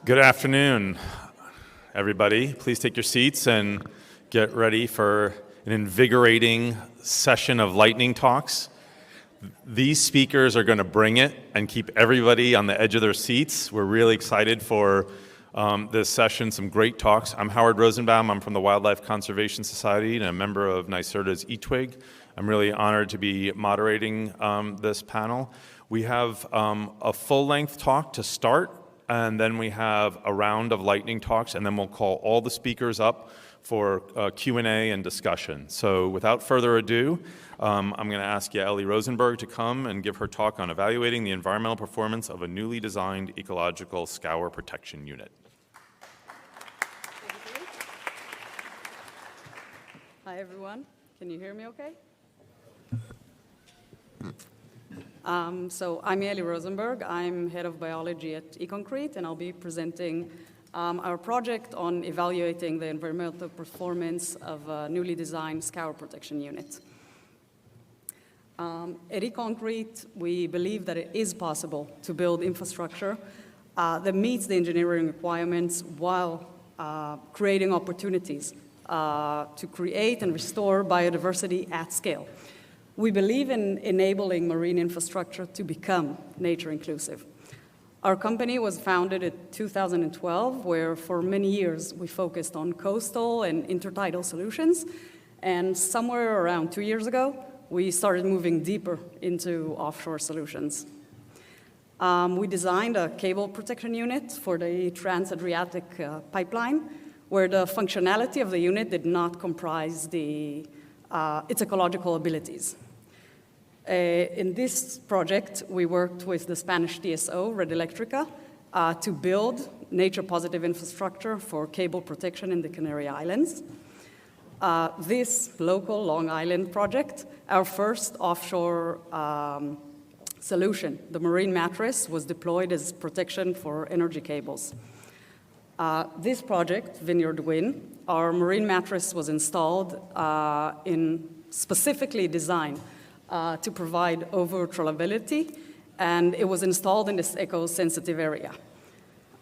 Good afternoon, everybody. Please take your seats and get ready for an invigorating session of lightning talks. These speakers are going to bring it and keep everybody on the edge of their seats. We're really excited for this session, some great talks. I'm Howard Rosenbaum. I'm from the Wildlife Conservation Society and a member of NYSERDA's eTwig. I'm really honored to be moderating this panel. We have a full-length talk to start, and then we have a round of lightning talks, and then we'll call all the speakers up for Q&A and discussion. So without further ado, I'm going to ask Yaeli Rosenberg to come and give her talk on evaluating the environmental performance of a newly designed ecological scour protection unit. Hi, everyone. Can you hear me okay? So I'm Yaeli Rosenberg. I'm head of biology at eConcrete, and I'll be presenting our project on evaluating the environmental performance of a newly designed scour protection unit. At eConcrete, we believe that it is possible to build infrastructure that meets the engineering requirements while creating opportunities to create and restore biodiversity at scale. We believe in enabling marine infrastructure to become nature inclusive. Our company was founded in 2012, where for many years we focused on coastal and intertidal solutions, and somewhere around 2 years ago, we started moving deeper into offshore solutions. We designed a cable protection unit for the Trans-Adriatic pipeline, where the functionality of the unit did not comprise its ecological abilities. In this project, we worked with the Spanish TSO, Red Electrica, to build nature-positive infrastructure for cable protection in the Canary Islands. This local Long Island project, our first offshore solution, the marine mattress, was deployed as protection for energy cables. This project, Vineyard Wind, our marine mattress was installed specifically designed to provide over-travelability, and it was installed in this eco-sensitive area.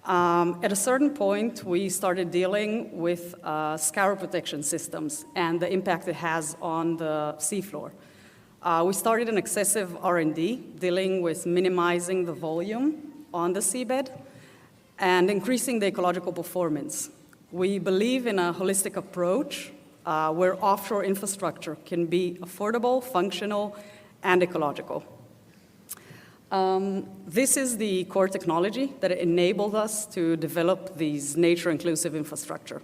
At a certain point, we started dealing with scour protection systems and the impact it has on the seafloor. We started an excessive R&D dealing with minimizing the volume on the seabed and increasing the ecological performance. We believe in a holistic approach where offshore infrastructure can be affordable, functional, and ecological. This is the core technology that enabled us to develop these nature-inclusive infrastructure.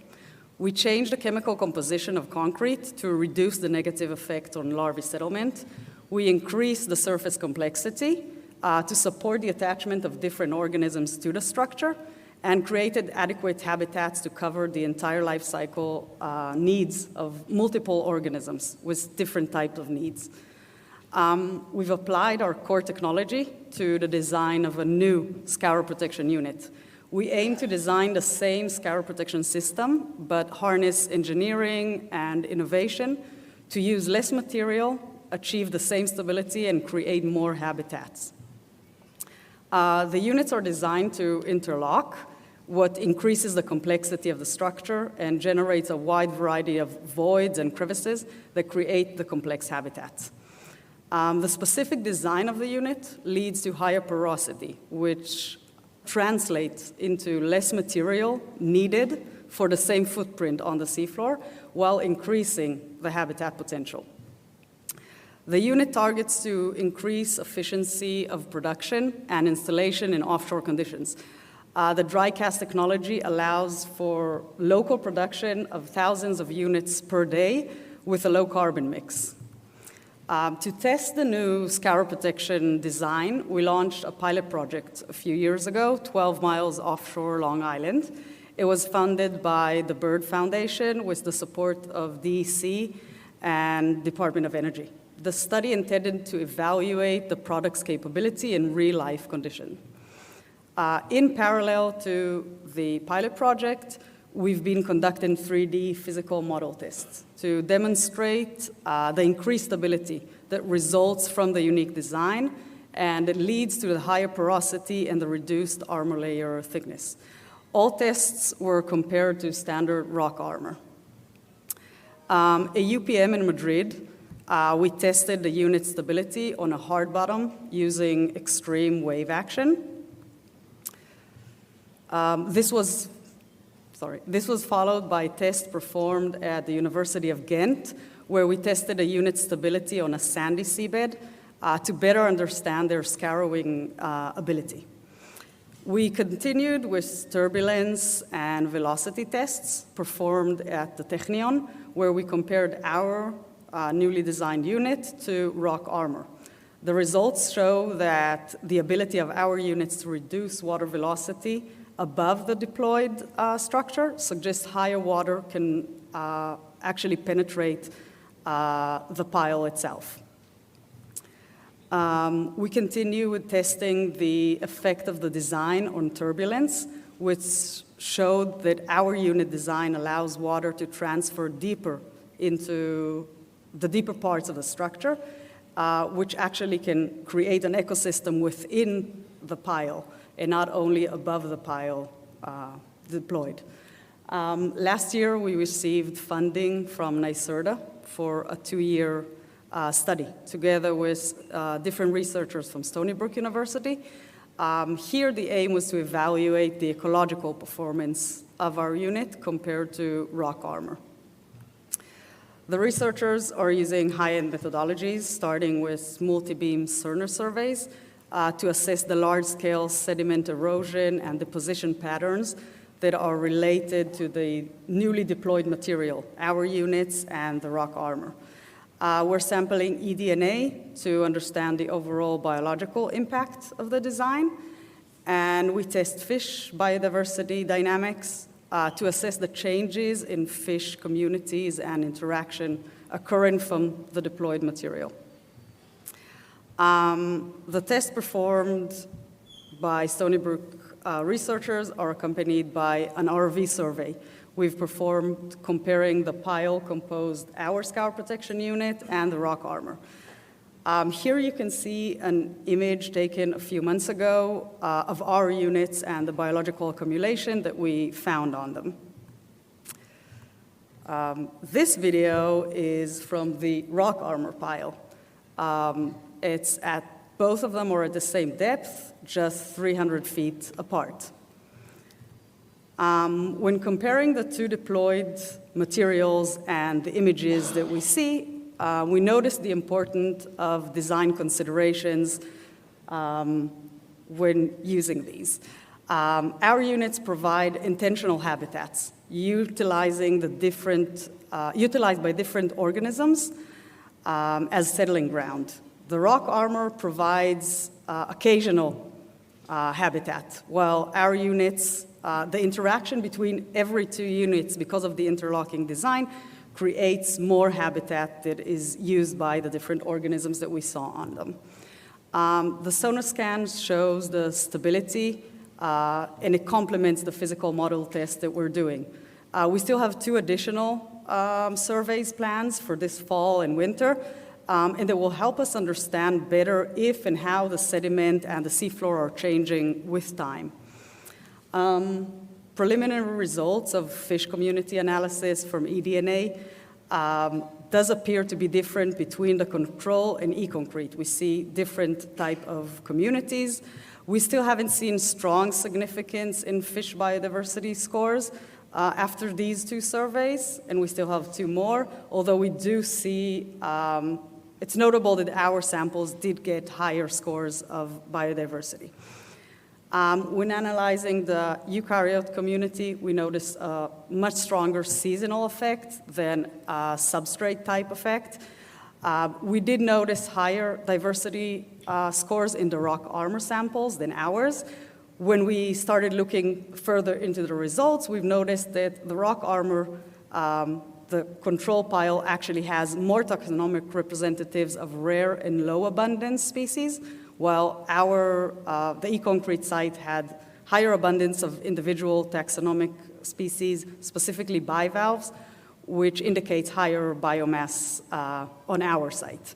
We changed the chemical composition of concrete to reduce the negative effect on larvae settlement. We increased the surface complexity to support the attachment of different organisms to the structure, and created adequate habitats to cover the entire life cycle needs of multiple organisms with different types of needs. We've applied our core technology to the design of a new scour protection unit. We aim to design the same scour protection system, but harness engineering and innovation to use less material, achieve the same stability, and create more habitats. The units are designed to interlock, what increases the complexity of the structure and generates a wide variety of voids and crevices that create the complex habitats. The specific design of the unit leads to higher porosity, which translates into less material needed for the same footprint on the seafloor, while increasing the habitat potential. The unit targets to increase efficiency of production and installation in offshore conditions. The dry cast technology allows for local production of thousands of units per day with a low carbon mix. To test the new scour protection design, we launched a pilot project a few years ago, 12 miles offshore Long Island. It was funded by the Bird Foundation with the support of DEC and Department of Energy. The study intended to evaluate the product's capability in real-life conditions. In parallel to the pilot project, we've been conducting 3D physical model tests to demonstrate the increased stability that results from the unique design, and it leads to the higher porosity and the reduced armor layer thickness. All tests were compared to standard rock armor. At UPM in Madrid, we tested the unit stability on a hard bottom using extreme wave action. This was followed by tests performed at the University of Ghent, where we tested a unit stability on a sandy seabed to better understand their scouring ability. We continued with turbulence and velocity tests performed at the Technion, where we compared our newly designed unit to rock armor. The results show that the ability of our units to reduce water velocity above the deployed structure suggests higher water can actually penetrate the pile itself. We continue with testing the effect of the design on turbulence, which showed that our unit design allows water to transfer deeper into the deeper parts of the structure, which actually can create an ecosystem within the pile and not only above the pile deployed. Last year, we received funding from NYSERDA for a 2-year study, together with different researchers from Stony Brook University. Here, the aim was to evaluate the ecological performance of our unit compared to rock armor. The researchers are using high-end methodologies, starting with multi-beam Cerner surveys to assess the large-scale sediment erosion and deposition patterns that are related to the newly deployed material, our units and the rock armor. We're sampling eDNA to understand the overall biological impact of the design, and we test fish biodiversity dynamics to assess the changes in fish communities and interaction occurring from the deployed material. The tests performed by Stony Brook researchers are accompanied by an RV survey we've performed comparing the pile-composed our scour protection unit and the rock armor. Here you can see an image taken a few months ago of our units and the biological accumulation that we found on them. This video is from the rock armor pile. It's at both of them are at the same depth, just 300 feet apart. When comparing the two deployed materials and the images that we see, we notice the importance of design considerations when using these. Our units provide intentional habitats, utilized by different organisms as settling ground. The rock armor provides occasional habitat, while our units, the interaction between every two units because of the interlocking design creates more habitat that is used by the different organisms that we saw on them. The sonar scan shows the stability and it complements the physical model test that we're doing. We still have 2 additional surveys plans for this fall and winter, and that will help us understand better if and how the sediment and the seafloor are changing with time. Preliminary results of fish community analysis from eDNA does appear to be different between the control and e-concrete. We see different type of communities. We still haven't seen strong significance in fish biodiversity scores after these 2 surveys, and we still have 2 more, although we do see it's notable that our samples did get higher scores of biodiversity. When analyzing the eukaryote community, we noticed a much stronger seasonal effect than a substrate type effect. We did notice higher diversity scores in the rock armor samples than ours. When we started looking further into the results, we've noticed that the rock armor, the control pile actually has more taxonomic representatives of rare and low abundance species, while the e-concrete site had higher abundance of individual taxonomic species, specifically bivalves, which indicates higher biomass on our site.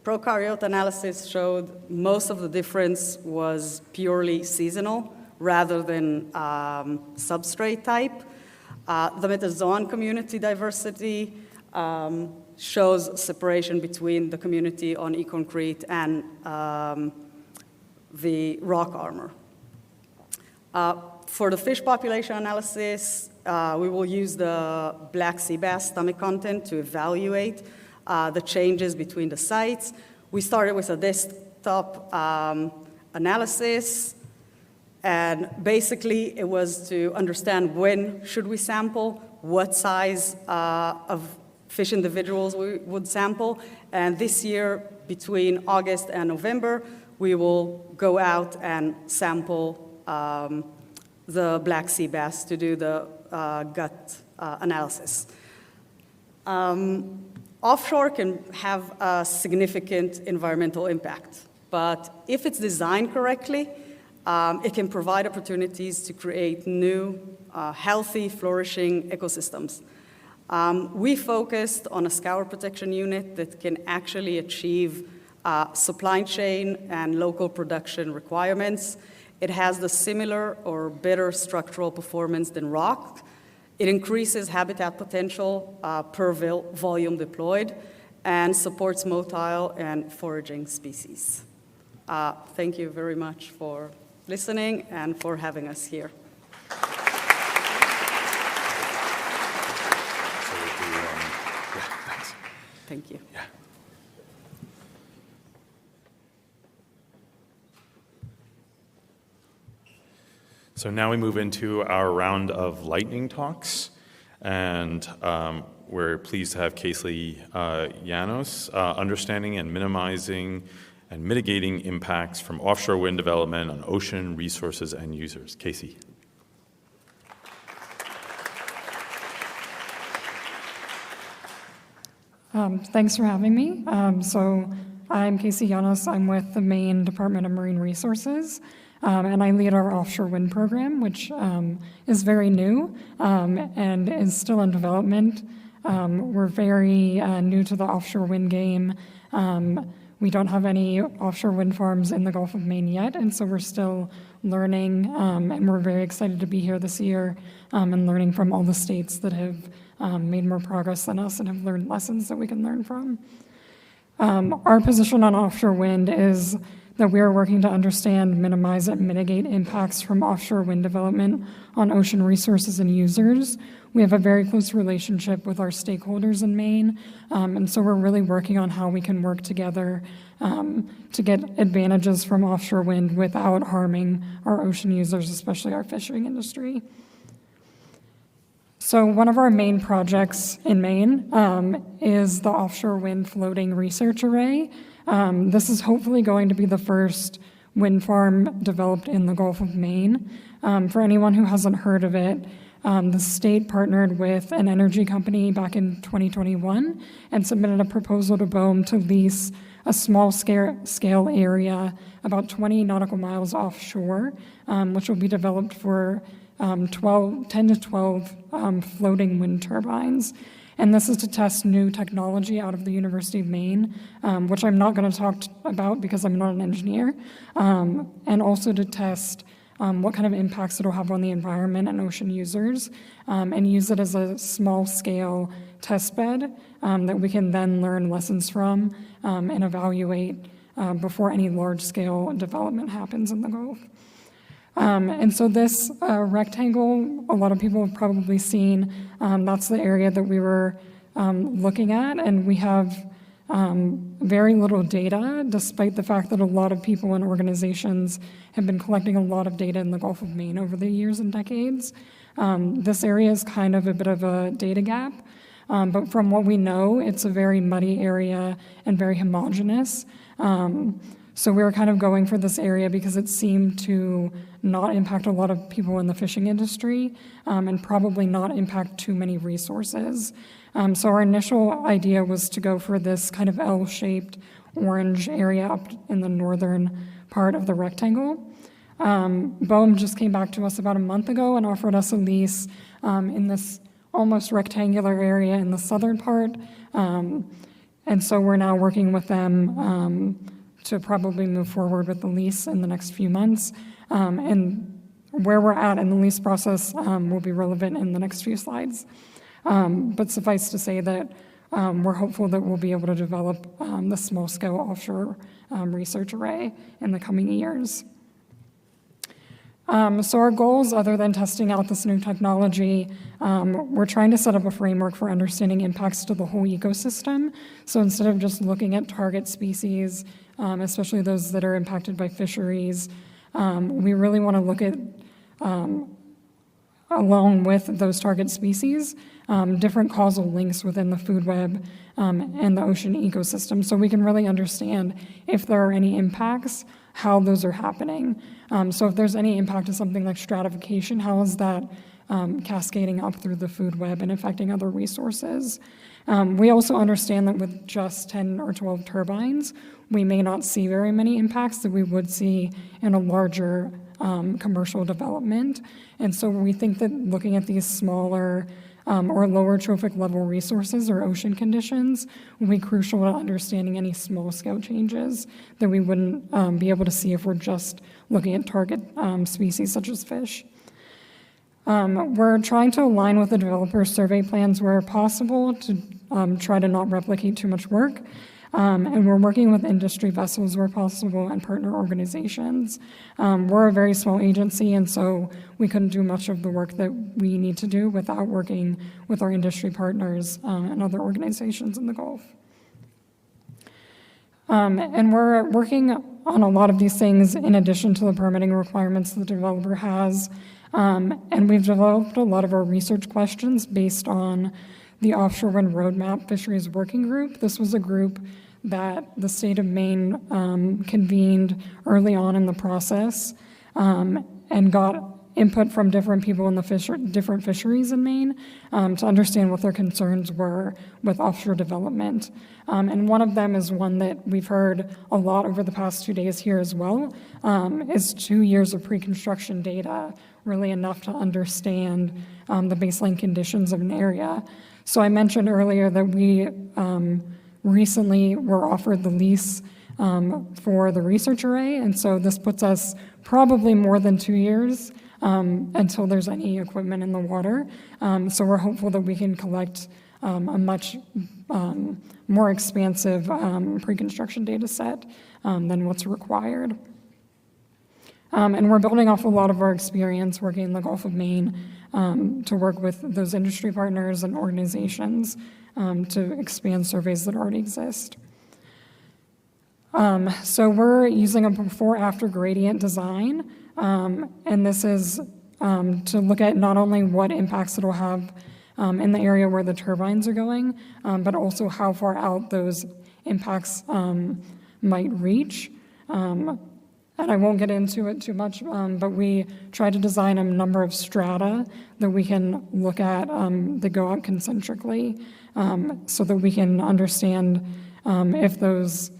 Prokaryote analysis showed most of the difference was purely seasonal rather than substrate type. The metazoan community diversity shows separation between the community on e-concrete and the rock armor. For the fish population analysis, we will use the black sea bass stomach content to evaluate the changes between the sites. We started with a desktop analysis, and basically it was to understand when should we sample, what size of fish individuals we would sample, and this year, between August and November, we will go out and sample the black sea bass to do the gut analysis. Offshore can have a significant environmental impact, but if it's designed correctly, it can provide opportunities to create new, healthy, flourishing ecosystems. We focused on a scour protection unit that can actually achieve supply chain and local production requirements. It has the similar or better structural performance than rock. It increases habitat potential per volume deployed and supports motile and foraging species. Thank you very much for listening and for having us here. Thank you. Yeah. So now we move into our round of lightning talks, and we're pleased to have Chelsi Yanos, understanding and minimizing and mitigating impacts from offshore wind development on ocean resources and users. Chelsi. Thanks for having me. So I'm Chelsi Yanos. I'm with the Maine Department of Marine Resources, and I lead our offshore wind program, which is very new and is still in development. We're very new to the offshore wind game. We don't have any offshore wind farms in the Gulf of Maine yet, and so we're still learning, and we're very excited to be here this year and learning from all the states that have made more progress than us and have learned lessons that we can learn from. Our position on offshore wind is that we are working to understand, minimize, and mitigate impacts from offshore wind development on ocean resources and users. We have a very close relationship with our stakeholders in Maine, and so we're really working on how we can work together to get advantages from offshore wind without harming our ocean users, especially our fishing industry. So one of our main projects in Maine is the offshore wind floating research array. This is hopefully going to be the first wind farm developed in the Gulf of Maine. For anyone who hasn't heard of it, the state partnered with an energy company back in 2021 and submitted a proposal to BOEM to lease a small scale area about 20 nautical miles offshore, which will be developed for 10 to 12 floating wind turbines. And this is to test new technology out of the University of Maine, which I'm not going to talk about because I'm not an engineer, and also to test what kind of impacts it'll have on the environment and ocean users, and use it as a small-scale test bed that we can then learn lessons from and evaluate before any large-scale development happens in the Gulf. And so this rectangle, a lot of people have probably seen, that's the area that we were looking at, and we have very little data, despite the fact that a lot of people and organizations have been collecting a lot of data in the Gulf of Maine over the years and decades. This area is kind of a bit of a data gap, but from what we know, it's a very muddy area and very homogeneous. So we were kind of going for this area because it seemed to not impact a lot of people in the fishing industry and probably not impact too many resources. So our initial idea was to go for this kind of L-shaped orange area up in the northern part of the rectangle. BOEM just came back to us about a month ago and offered us a lease in this almost rectangular area in the southern part. And so we're now working with them to probably move forward with the lease in the next few months. And where we're at in the lease process will be relevant in the next few slides. But suffice to say that we're hopeful that we'll be able to develop the small-scale offshore research array in the coming years. So our goals, other than testing out this new technology, we're trying to set up a framework for understanding impacts to the whole ecosystem. So instead of just looking at target species, especially those that are impacted by fisheries, we really want to look at, along with those target species, different causal links within the food web and the ocean ecosystem, so we can really understand if there are any impacts, how those are happening. So if there's any impact to something like stratification, how is that cascading up through the food web and affecting other resources? We also understand that with just 10 or 12 turbines, we may not see very many impacts that we would see in a larger commercial development. And so we think that looking at these smaller or lower trophic level resources or ocean conditions will be crucial to understanding any small-scale changes that we wouldn't be able to see if we're just looking at target species such as fish. We're trying to align with the developer survey plans where possible to try to not replicate too much work. And we're working with industry vessels where possible and partner organizations. We're a very small agency, and so we couldn't do much of the work that we need to do without working with our industry partners and other organizations in the Gulf. And we're working on a lot of these things in addition to the permitting requirements the developer has. And we've developed a lot of our research questions based on the Offshore Wind Roadmap Fisheries Working Group. This was a group that the state of Maine convened early on in the process and got input from different people in the different fisheries in Maine to understand what their concerns were with offshore development. And one of them is one that we've heard a lot over the past 2 days here as well, is 2 years of pre-construction data, really enough to understand the baseline conditions of an area. So I mentioned earlier that we recently were offered the lease for the research array, and so this puts us probably more than 2 years until there's any equipment in the water. So we're hopeful that we can collect a much more expansive pre-construction data set than what's required. And we're building off a lot of our experience working in the Gulf of Maine to work with those industry partners and organizations to expand surveys that already exist. So we're using a before-after gradient design, and this is to look at not only what impacts it'll have in the area where the turbines are going, but also how far out those impacts might reach. And I won't get into it too much, but we try to design a number of strata that we can look at that go out concentrically so that we can understand if those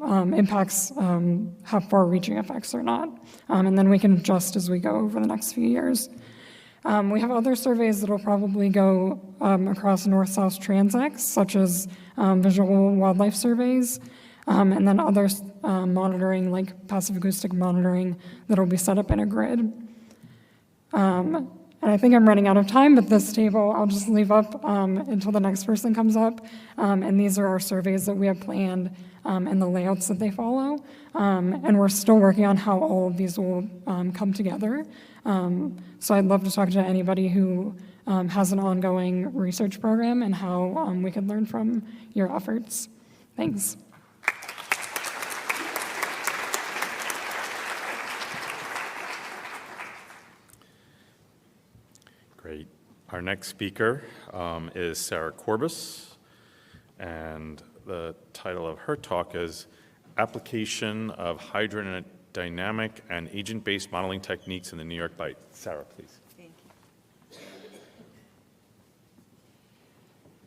impacts have far-reaching effects or not. And then we can adjust as we go over the next few years. We have other surveys that will probably go across north-south transects, such as visual wildlife surveys, and then other monitoring, like passive acoustic monitoring, that will be set up in a grid. And I think I'm running out of time, but this table I'll just leave up until the next person comes up. And these are our surveys that we have planned and the layouts that they follow. And we're still working on how all of these will come together. So I'd love to talk to anybody who has an ongoing research program and how we can learn from your efforts. Thanks. Great. Our next speaker is Sarah Courbis, and the title of her talk is Application of Hydrodynamic and Agent-Based Modeling Techniques in the New York Bight. Sarah, please. Thank you.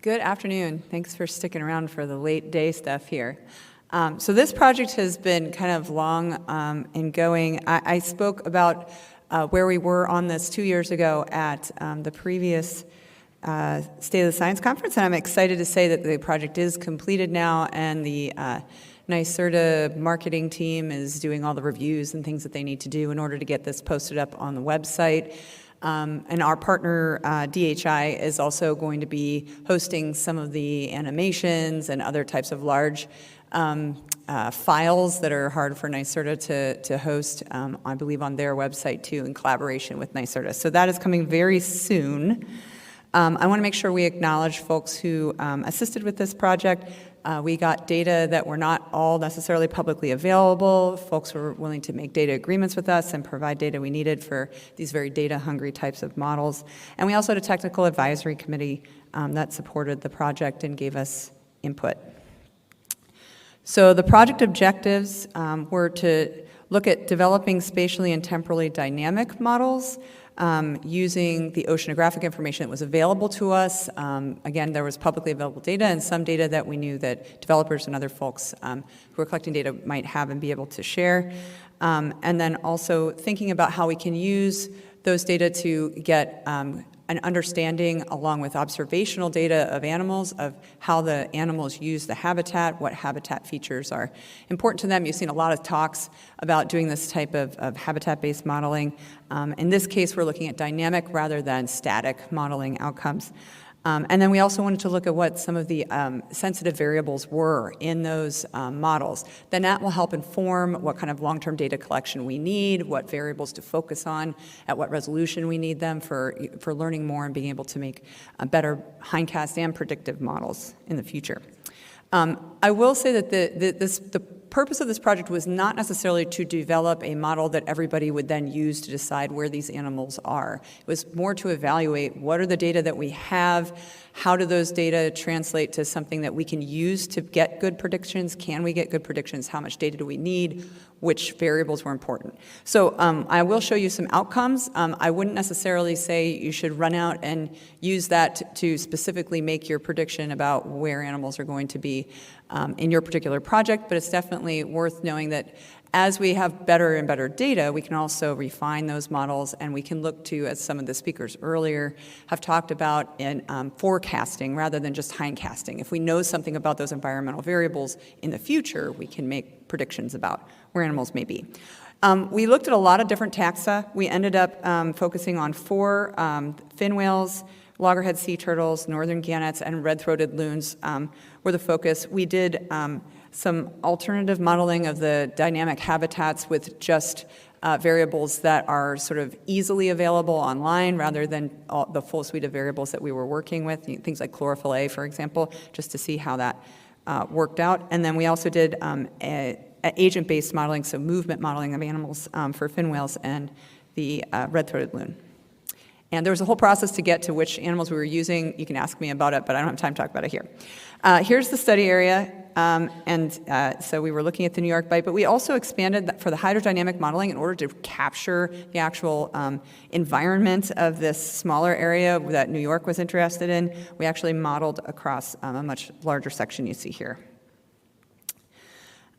Good afternoon. Thanks for sticking around for the late day stuff here. So this project has been kind of long in going. I spoke about where we were on this 2 years ago at the previous State of the Science Conference, and I'm excited to say that the project is completed now, and the NYSERDA marketing team is doing all the reviews and things that they need to do in order to get this posted up on the website. And our partner, DHI, is also going to be hosting some of the animations and other types of large files that are hard for NYSERDA to host, I believe, on their website, too, in collaboration with NYSERDA. So that is coming very soon. I want to make sure we acknowledge folks who assisted with this project. We got data that were not all necessarily publicly available. Folks were willing to make data agreements with us and provide data we needed for these very data-hungry types of models. And we also had a technical advisory committee that supported the project and gave us input. So the project objectives were to look at developing spatially and temporally dynamic models using the oceanographic information that was available to us. Again, there was publicly available data and some data that we knew that developers and other folks who were collecting data might have and be able to share. And then also thinking about how we can use those data to get an understanding, along with observational data of animals, of how the animals use the habitat, what habitat features are important to them. You've seen a lot of talks about doing this type of habitat-based modeling. In this case, we're looking at dynamic rather than static modeling outcomes. And then we also wanted to look at what some of the sensitive variables were in those models. Then that will help inform what kind of long-term data collection we need, what variables to focus on, at what resolution we need them for learning more and being able to make better hindcast and predictive models in the future. I will say that the purpose of this project was not necessarily to develop a model that everybody would then use to decide where these animals are. It was more to evaluate what are the data that we have, how do those data translate to something that we can use to get good predictions, can we get good predictions, how much data do we need, which variables were important. So I will show you some outcomes. I wouldn't necessarily say you should run out and use that to specifically make your prediction about where animals are going to be in your particular project, but it's definitely worth knowing that as we have better and better data, we can also refine those models, and we can look to, as some of the speakers earlier have talked about, in forecasting rather than just hindcasting. If we know something about those environmental variables in the future, we can make predictions about where animals may be. We looked at a lot of different taxa. We ended up focusing on 4 fin whales, loggerhead sea turtles, northern gannets, and red-throated loons were the focus. We did some alternative modeling of the dynamic habitats with just variables that are sort of easily available online rather than the full suite of variables that we were working with, things like chlorophyll A, for example, just to see how that worked out. And then we also did agent-based modeling, so movement modeling of animals for fin whales and the red-throated loon. And there was a whole process to get to which animals we were using. You can ask me about it, but I don't have time to talk about it here. Here's the study area. So we were looking at the New York Bight, but we also expanded for the hydrodynamic modeling in order to capture the actual environment of this smaller area that New York was interested in. We actually modeled across a much larger section you see here.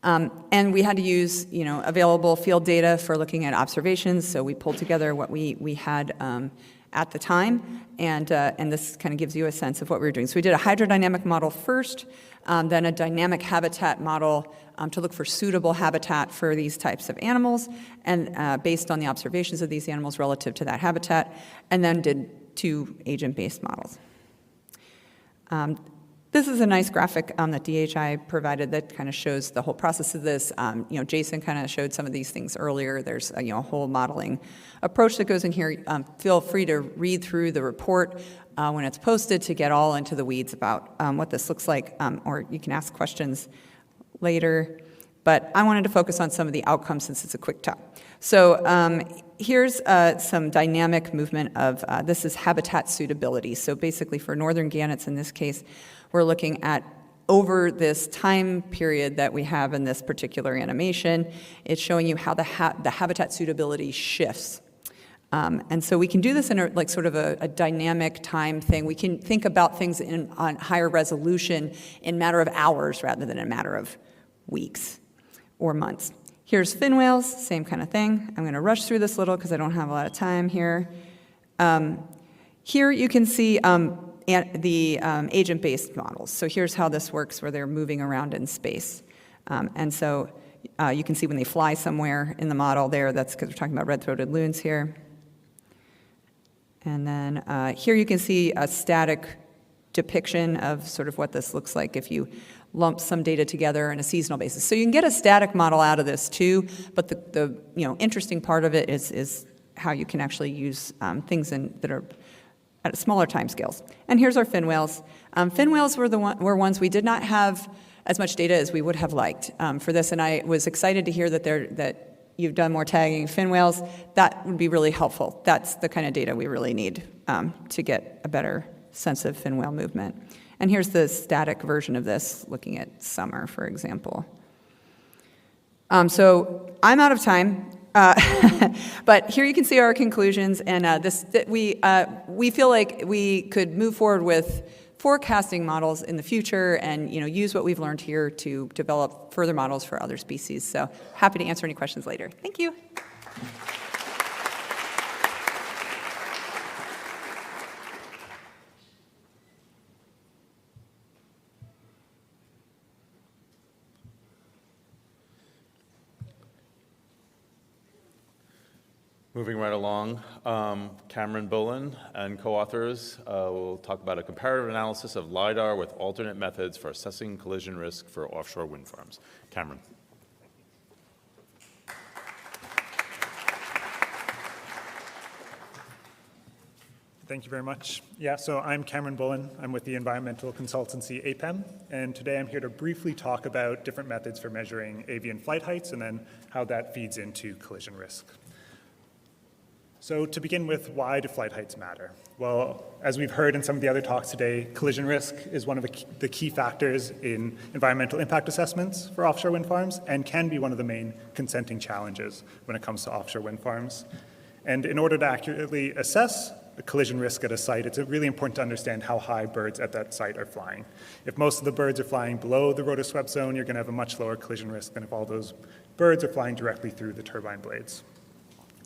And we had to use, available field data for looking at observations. So we pulled together what we had at the time, and this kind of gives you a sense of what we were doing. So we did a hydrodynamic model first, then a dynamic habitat model to look for suitable habitat for these types of animals, and based on the observations of these animals relative to that habitat, and then did 2 agent-based models. This is a nice graphic that DHI provided that kind of shows the whole process of this. Jason kind of showed some of these things earlier. There's a whole modeling approach that goes in here. Feel free to read through the report when it's posted to get all into the weeds about what this looks like, or you can ask questions later. But I wanted to focus on some of the outcomes since it's a quick talk. So here's some dynamic movement of, this is habitat suitability. So basically for northern gannets in this case, we're looking at over this time period that we have in this particular animation. It's showing you how the habitat suitability shifts. And so we can do this in a dynamic time thing. We can think about things on higher resolution in a matter of hours rather than a matter of weeks or months. Here's fin whales, same kind of thing. I'm going to rush through this little because I don't have a lot of time here. Here you can see the agent-based models. So here's how this works, where they're moving around in space. And so you can see when they fly somewhere in the model there, that's because we're talking about red-throated loons here. And then here you can see a static depiction of sort of what this looks like if you lump some data together on a seasonal basis. So you can get a static model out of this too, but the interesting part of it is how you can actually use things that are at smaller time scales. And here's our fin whales. Fin whales were ones we did not have as much data as we would have liked for this, and I was excited to hear that you've done more tagging fin whales. That would be really helpful. That's the kind of data we really need to get a better sense of fin whale movement. And here's the static version of this, looking at summer, for example. So I'm out of time, but here you can see our conclusions, and we feel like we could move forward with forecasting models in the future and use what we've learned here to develop further models for other species. So happy to answer any questions later. Thank you. Moving right along, Cameron Bullen and co-authors will talk about a comparative analysis of LiDAR with alternate methods for assessing collision risk for offshore wind farms. Cameron. Thank you very much. Yeah, so I'm Cameron Bullen. I'm with the environmental consultancy APEM, and today I'm here to briefly talk about different methods for measuring avian flight heights and then how that feeds into collision risk. So to begin with, why do flight heights matter? Well, as we've heard in some of the other talks today, collision risk is one of the key factors in environmental impact assessments for offshore wind farms and can be one of the main consenting challenges when it comes to offshore wind farms. And in order to accurately assess the collision risk at a site, it's really important to understand how high birds at that site are flying. If most of the birds are flying below the rotor swept zone, you're going to have a much lower collision risk than if all those birds are flying directly through the turbine blades.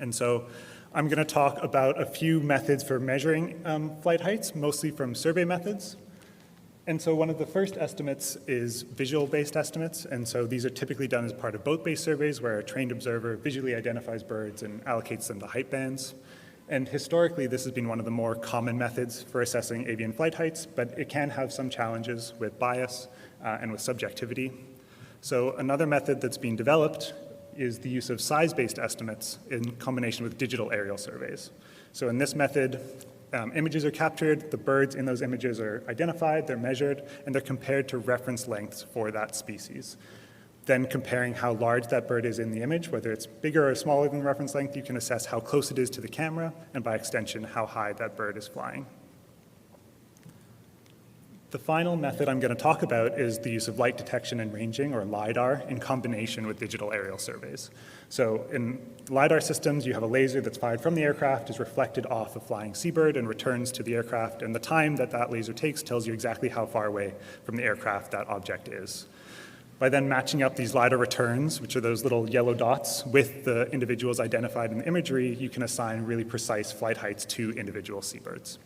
And so I'm going to talk about a few methods for measuring flight heights, mostly from survey methods. And so one of the first estimates is visual-based estimates. And so these are typically done as part of boat-based surveys where a trained observer visually identifies birds and allocates them to height bands. And historically, this has been one of the more common methods for assessing avian flight heights, but it can have some challenges with bias and with subjectivity. So another method that's being developed is the use of size-based estimates in combination with digital aerial surveys. So in this method, images are captured, the birds in those images are identified, they're measured, and they're compared to reference lengths for that species. Then comparing how large that bird is in the image, whether it's bigger or smaller than the reference length, you can assess how close it is to the camera, and by extension, how high that bird is flying. The final method I'm going to talk about is the use of light detection and ranging, or LiDAR, in combination with digital aerial surveys. So in LiDAR systems, you have a laser that's fired from the aircraft, is reflected off a flying seabird, and returns to the aircraft, and the time that that laser takes tells you exactly how far away from the aircraft that object is. By then matching up these LiDAR returns, which are those little yellow dots, with the individuals identified in the imagery, you can assign really precise flight heights to individual seabirds.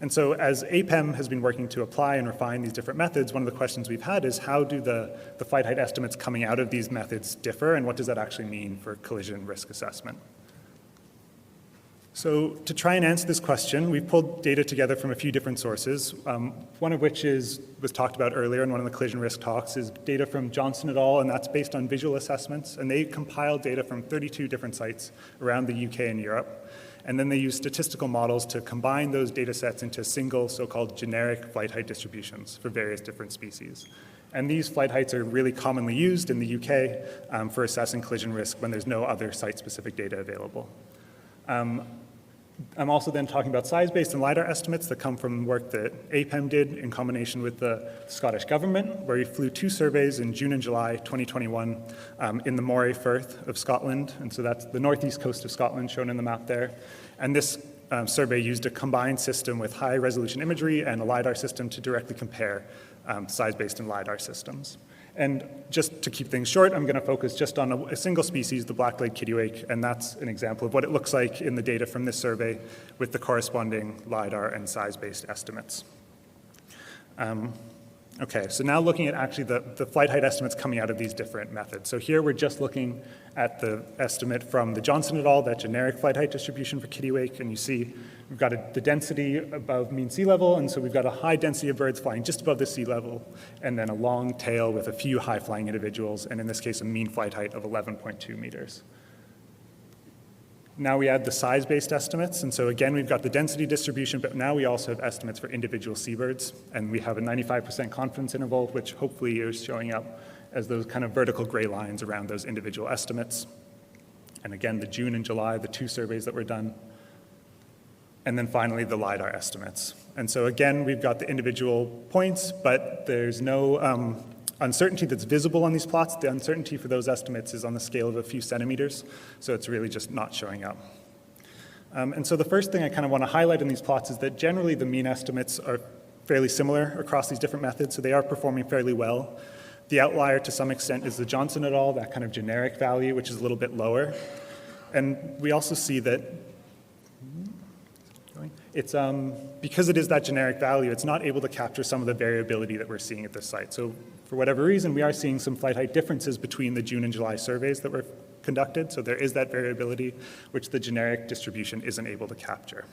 And so as APEM has been working to apply and refine these different methods, one of the questions we've had is how do the flight height estimates coming out of these methods differ, and what does that actually mean for collision risk assessment? So to try and answer this question, we've pulled data together from a few different sources, one of which was talked about earlier in one of the collision risk talks, is data from Johnson et al., and that's based on visual assessments, and they compiled data from 32 different sites around the UK and Europe. And then they use statistical models to combine those data sets into single so-called generic flight height distributions for various different species. And these flight heights are really commonly used in the UK for assessing collision risk when there's no other site-specific data available. I'm also then talking about size-based and LiDAR estimates that come from work that APEM did in combination with the Scottish government, where we flew 2 surveys in June and July 2021 in the Moray Firth of Scotland. And so that's the northeast coast of Scotland shown in the map there. And this survey used a combined system with high-resolution imagery and a LiDAR system to directly compare size-based and LiDAR systems. And just to keep things short, I'm going to focus just on a single species, the black-legged kittiwake, and that's an example of what it looks like in the data from this survey with the corresponding LiDAR and size-based estimates. Okay, so now looking at actually the flight height estimates coming out of these different methods. So here we're just looking at the estimate from the Johnson et al., that generic flight height distribution for kittiwake, and you see we've got the density above mean sea level, and so we've got a high density of birds flying just above the sea level, and then a long tail with a few high-flying individuals, and in this case, a mean flight height of 11.2 meters. Now we add the size-based estimates, and so again, we've got the density distribution, but now we also have estimates for individual seabirds, and we have a 95% confidence interval, which hopefully is showing up as those kind of vertical gray lines around those individual estimates. And again, the June and July, the 2 surveys that were done. And then finally, the LiDAR estimates. And so again, we've got the individual points, but there's no uncertainty that's visible on these plots. The uncertainty for those estimates is on the scale of a few centimeters, so it's really just not showing up. And so the first thing I kind of want to highlight in these plots is that generally the mean estimates are fairly similar across these different methods, so they are performing fairly well. The outlier to some extent is the Johnson et al., that kind of generic value, which is a little bit lower. And we also see that it's, because it is that generic value, it's not able to capture some of the variability that we're seeing at this site. So for whatever reason, we are seeing some flight height differences between the June and July surveys that were conducted. So there is that variability, which the generic distribution isn't able to capture.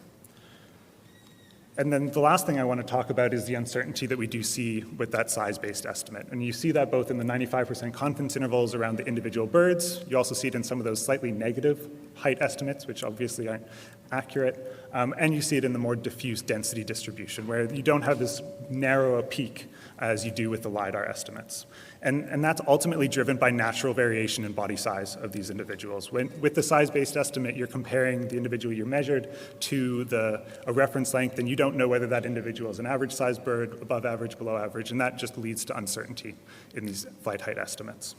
And then the last thing I want to talk about is the uncertainty that we do see with that size-based estimate. And you see that both in the 95% confidence intervals around the individual birds. You also see it in some of those slightly negative height estimates, which obviously aren't accurate. And you see it in the more diffuse density distribution, where you don't have as narrow a peak as you do with the LiDAR estimates. And that's ultimately driven by natural variation in body size of these individuals. With the size-based estimate, you're comparing the individual you measured to a reference length, and you don't know whether that individual is an average-sized bird, above average, below average, and that just leads to uncertainty in these flight height estimates.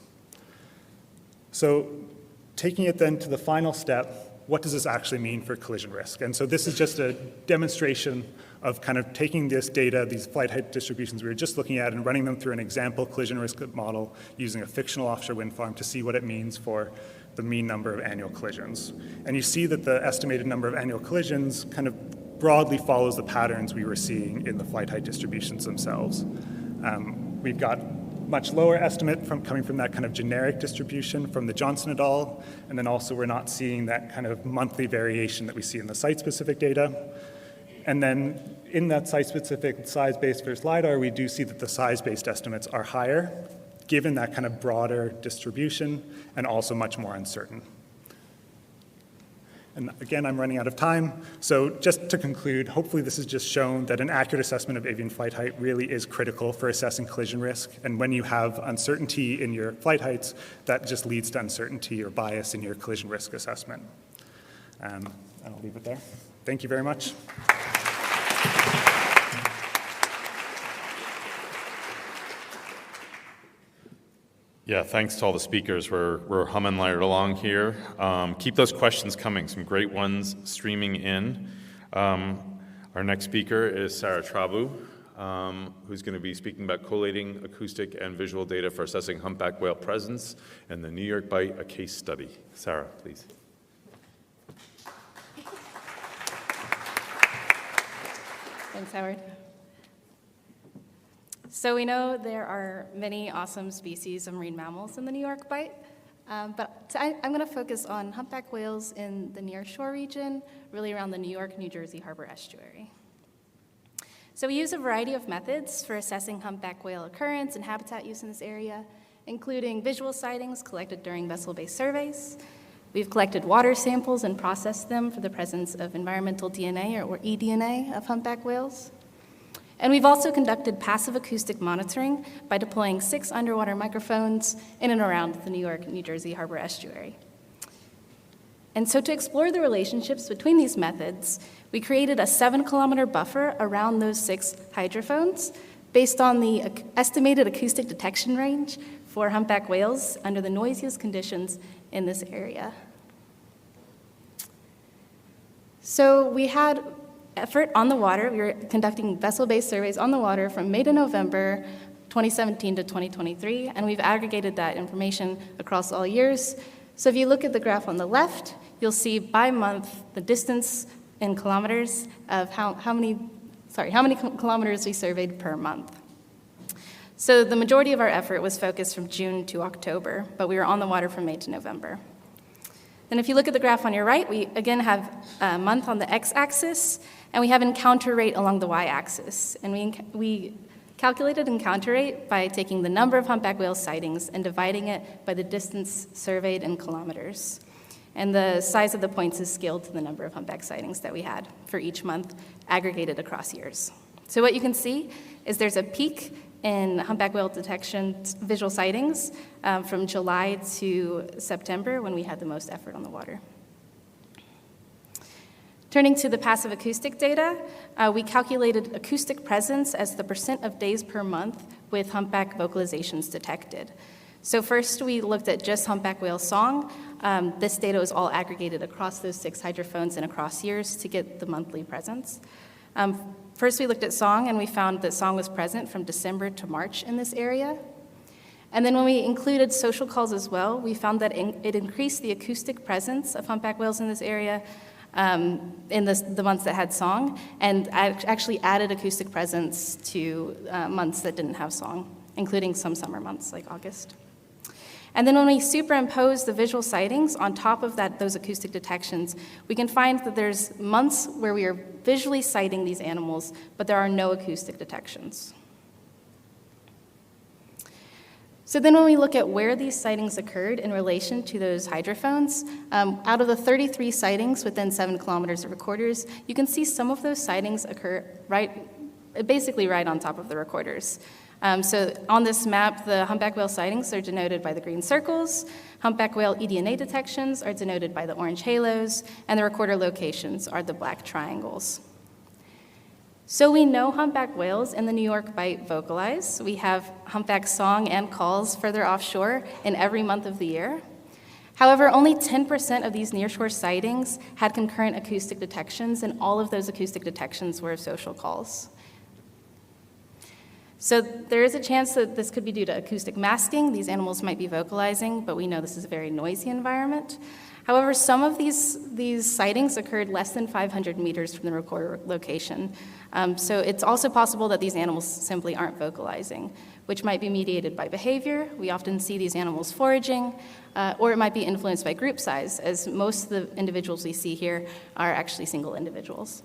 So taking it then to the final step, what does this actually mean for collision risk? And so this is just a demonstration of kind of taking this data, these flight height distributions we were just looking at, and running them through an example collision risk model using a fictional offshore wind farm to see what it means for the mean number of annual collisions. And you see that the estimated number of annual collisions kind of broadly follows the patterns we were seeing in the flight height distributions themselves. We've got much lower estimate coming from that kind of generic distribution from the Johnson et al. And then also we're not seeing that kind of monthly variation that we see in the site-specific data. And then in that site-specific size-based versus LiDAR, we do see that the size-based estimates are higher, given that kind of broader distribution and also much more uncertain. And again, I'm running out of time. So just to conclude, hopefully this has just shown that an accurate assessment of avian flight height really is critical for assessing collision risk. And when you have uncertainty in your flight heights, that just leads to uncertainty or bias in your collision risk assessment. And I'll leave it there. Thank you very much. Yeah, thanks to all the speakers. We're humming right along here. Keep those questions coming, some great ones streaming in. Our next speaker is Sarah Trabue, who's going to be speaking about collating acoustic and visual data for assessing humpback whale presence and the New York Bight, a case study. Sarah, please. Thanks, Howard. So we know there are many awesome species of marine mammals in the New York Bight, but I'm going to focus on humpback whales in the nearshore region, really around the New York, New Jersey harbor estuary. So we use a variety of methods for assessing humpback whale occurrence and habitat use in this area, including visual sightings collected during vessel-based surveys. We've collected water samples and processed them for the presence of environmental DNA or eDNA of humpback whales. And we've also conducted passive acoustic monitoring by deploying 6 underwater microphones in and around the New York, New Jersey harbor estuary. And so to explore the relationships between these methods, we created a 7-kilometer buffer around those 6 hydrophones based on the estimated acoustic detection range for humpback whales under the noisiest conditions in this area. So we had effort on the water. We were conducting vessel-based surveys on the water from May to November 2017 to 2023, and we've aggregated that information across all years. So if you look at the graph on the left, you'll see by month the distance in kilometers of how many kilometers we surveyed per month. So the majority of our effort was focused from June to October, but we were on the water from May to November. Then if you look at the graph on your right, we again have a month on the x-axis, and we have encounter rate along the y-axis. And we calculated encounter rate by taking the number of humpback whale sightings and dividing it by the distance surveyed in kilometers. And the size of the points is scaled to the number of humpback sightings that we had for each month, aggregated across years. So what you can see is there's a peak in humpback whale detection visual sightings from July to September, when we had the most effort on the water. Turning to the passive acoustic data, we calculated acoustic presence as the % of days per month with humpback vocalizations detected. So first we looked at just humpback whale song. This data was all aggregated across those 6 hydrophones and across years to get the monthly presence. First we looked at song, and we found that song was present from December to March in this area. And then when we included social calls as well, we found that it increased the acoustic presence of humpback whales in this area in the months that had song, and actually added acoustic presence to months that didn't have song, including some summer months like August. And then when we superimpose the visual sightings on top of those acoustic detections, we can find that there's months where we are visually sighting these animals, but there are no acoustic detections. So then when we look at where these sightings occurred in relation to those hydrophones, out of the 33 sightings within 7 kilometers of recorders, you can see some of those sightings occur basically right on top of the recorders. So on this map, the humpback whale sightings are denoted by the green circles, humpback whale eDNA detections are denoted by the orange halos, and the recorder locations are the black triangles. So we know humpback whales in the New York Bight vocalize. We have humpback song and calls further offshore in every month of the year. However, only 10% of these nearshore sightings had concurrent acoustic detections, and all of those acoustic detections were of social calls. So there is a chance that this could be due to acoustic masking. These animals might be vocalizing, but we know this is a very noisy environment. However, some of these sightings occurred less than 500 meters from the recorder location. So it's also possible that these animals simply aren't vocalizing, which might be mediated by behavior. We often see these animals foraging, or it might be influenced by group size, as most of the individuals we see here are actually single individuals.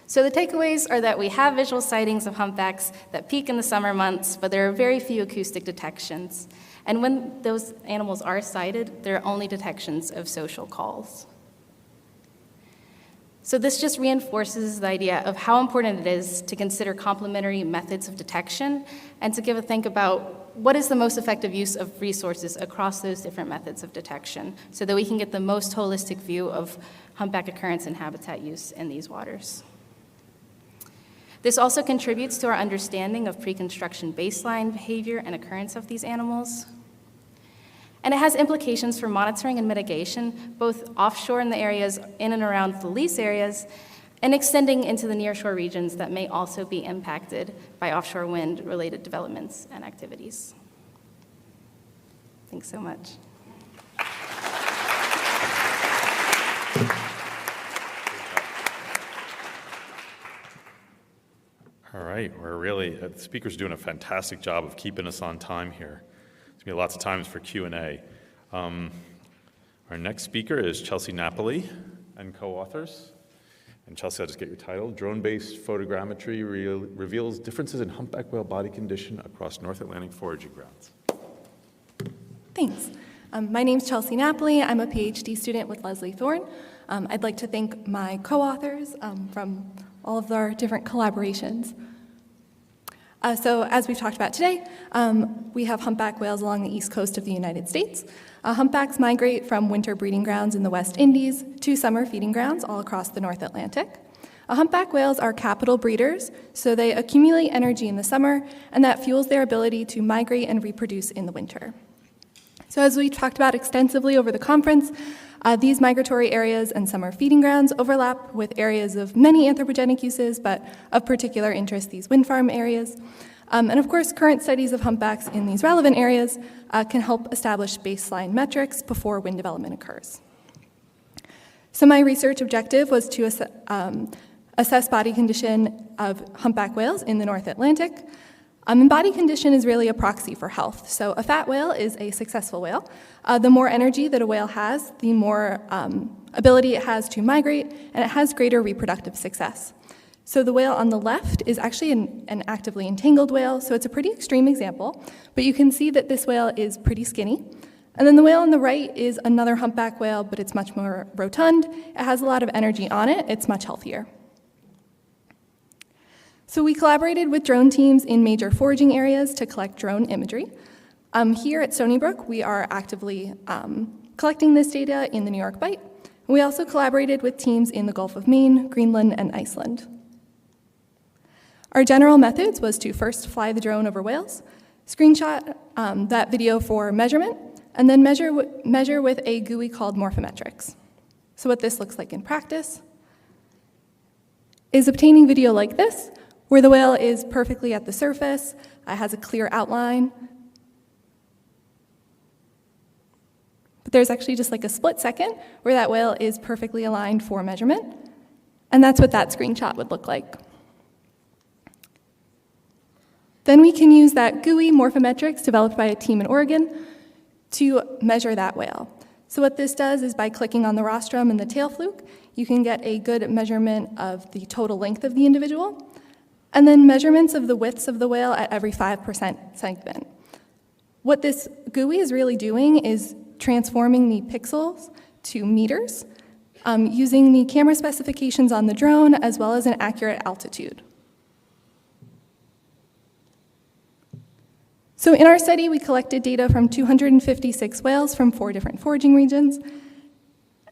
So the takeaways are that we have visual sightings of humpbacks that peak in the summer months, but there are very few acoustic detections. And when those animals are sighted, there are only detections of social calls. So this just reinforces the idea of how important it is to consider complementary methods of detection and to give a think about what is the most effective use of resources across those different methods of detection so that we can get the most holistic view of humpback occurrence and habitat use in these waters. This also contributes to our understanding of pre-construction baseline behavior and occurrence of these animals. And it has implications for monitoring and mitigation, both offshore in the areas in and around the lease areas, and extending into the nearshore regions that may also be impacted by offshore wind-related developments and activities. Thanks so much. All right, the speakers are doing a fantastic job of keeping us on time here. There's going to be lots of times for Q&A. Our next speaker is Chelsi Napoli and co-authors. And Chelsi, I'll just get your title. Drone-based photogrammetry reveals differences in humpback whale body condition across North Atlantic foraging grounds. Thanks. My name's Chelsi Napoli. I'm a PhD student with Leslie Thorne. I'd like to thank my co-authors from all of our different collaborations. So as we've talked about today, we have humpback whales along the east coast of the United States. Humpbacks migrate from winter breeding grounds in the West Indies to summer feeding grounds all across the North Atlantic. Humpback whales are capital breeders, so they accumulate energy in the summer, and that fuels their ability to migrate and reproduce in the winter. So as we talked about extensively over the conference, these migratory areas and summer feeding grounds overlap with areas of many anthropogenic uses, but of particular interest, these wind farm areas. And of course, current studies of humpbacks in these relevant areas can help establish baseline metrics before wind development occurs. So my research objective was to assess body condition of humpback whales in the North Atlantic. And body condition is really a proxy for health. So a fat whale is a successful whale. The more energy that a whale has, the more ability it has to migrate, and it has greater reproductive success. So the whale on the left is actually an actively entangled whale, so it's a pretty extreme example, but you can see that this whale is pretty skinny. And then the whale on the right is another humpback whale, but it's much more rotund. It has a lot of energy on it. It's much healthier. So we collaborated with drone teams in major foraging areas to collect drone imagery. Here at Stony Brook, we are actively collecting this data in the New York Bight. We also collaborated with teams in the Gulf of Maine, Greenland, and Iceland. Our general methods was to first fly the drone over whales, screenshot that video for measurement, and then measure with a GUI called morphometrics. So what this looks like in practice is obtaining video like this, where the whale is perfectly at the surface, has a clear outline. But there's actually just like a split second where that whale is perfectly aligned for measurement, and that's what that screenshot would look like. Then we can use that GUI morphometrics developed by a team in Oregon to measure that whale. So what this does is by clicking on the rostrum and the tail fluke, you can get a good measurement of the total length of the individual, and then measurements of the widths of the whale at every 5% segment. What this GUI is really doing is transforming the pixels to meters using the camera specifications on the drone as well as an accurate altitude. So in our study, we collected data from 256 whales from 4 different foraging regions.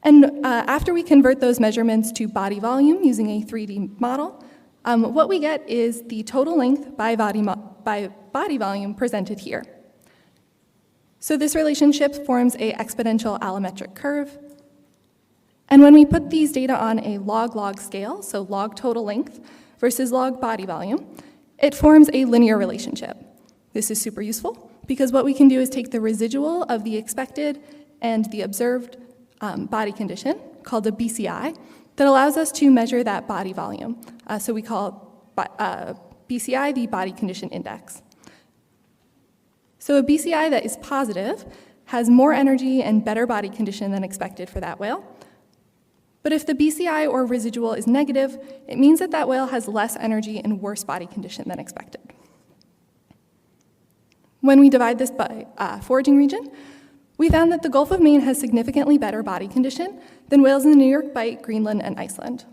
And after we convert those measurements to body volume using a 3D model, what we get is the total length by body volume presented here. So this relationship forms an exponential allometric curve. And when we put these data on a log-log scale, so log total length versus log body volume, it forms a linear relationship. This is super useful because what we can do is take the residual of the expected and the observed body condition, called a BCI, that allows us to measure that body volume. So we call BCI the body condition index. So a BCI that is positive has more energy and better body condition than expected for that whale. But if the BCI or residual is negative, it means that that whale has less energy and worse body condition than expected. When we divide this by foraging region, we found that the Gulf of Maine has significantly better body condition than whales in the New York Bight, Greenland, and Iceland.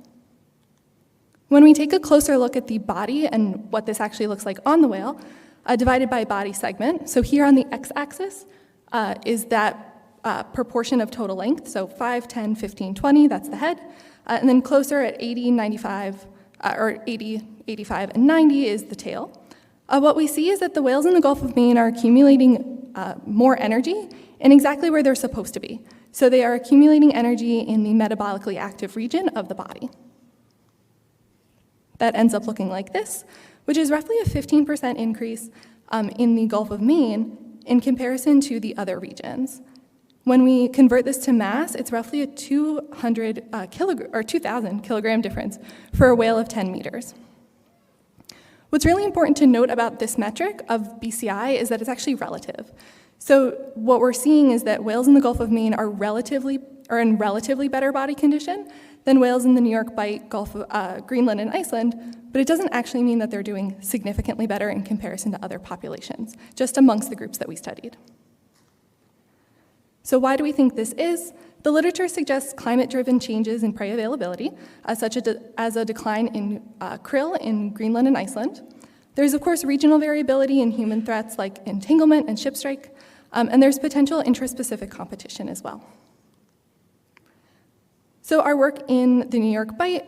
When we take a closer look at the body and what this actually looks like on the whale, divided by body segment, so here on the x-axis is that proportion of total length, so 5, 10, 15, 20, that's the head, and then closer at 80, 95, or 80, 85, and 90 is the tail. What we see is that the whales in the Gulf of Maine are accumulating more energy in exactly where they're supposed to be. So they are accumulating energy in the metabolically active region of the body. That ends up looking like this, which is roughly a 15% increase in the Gulf of Maine in comparison to the other regions. When we convert this to mass, it's roughly a 2,000 kilogram difference for a whale of 10 meters. What's really important to note about this metric of BCI is that it's actually relative. So what we're seeing is that whales in the Gulf of Maine are in relatively better body condition than whales in the New York Bight, Greenland, and Iceland, but it doesn't actually mean that they're doing significantly better in comparison to other populations, just amongst the groups that we studied. So why do we think this is? The literature suggests climate-driven changes in prey availability, such as a decline in krill in Greenland and Iceland. There's, of course, regional variability in human threats like entanglement and ship strike, and there's potential intraspecific competition as well. So our work in the New York Bight,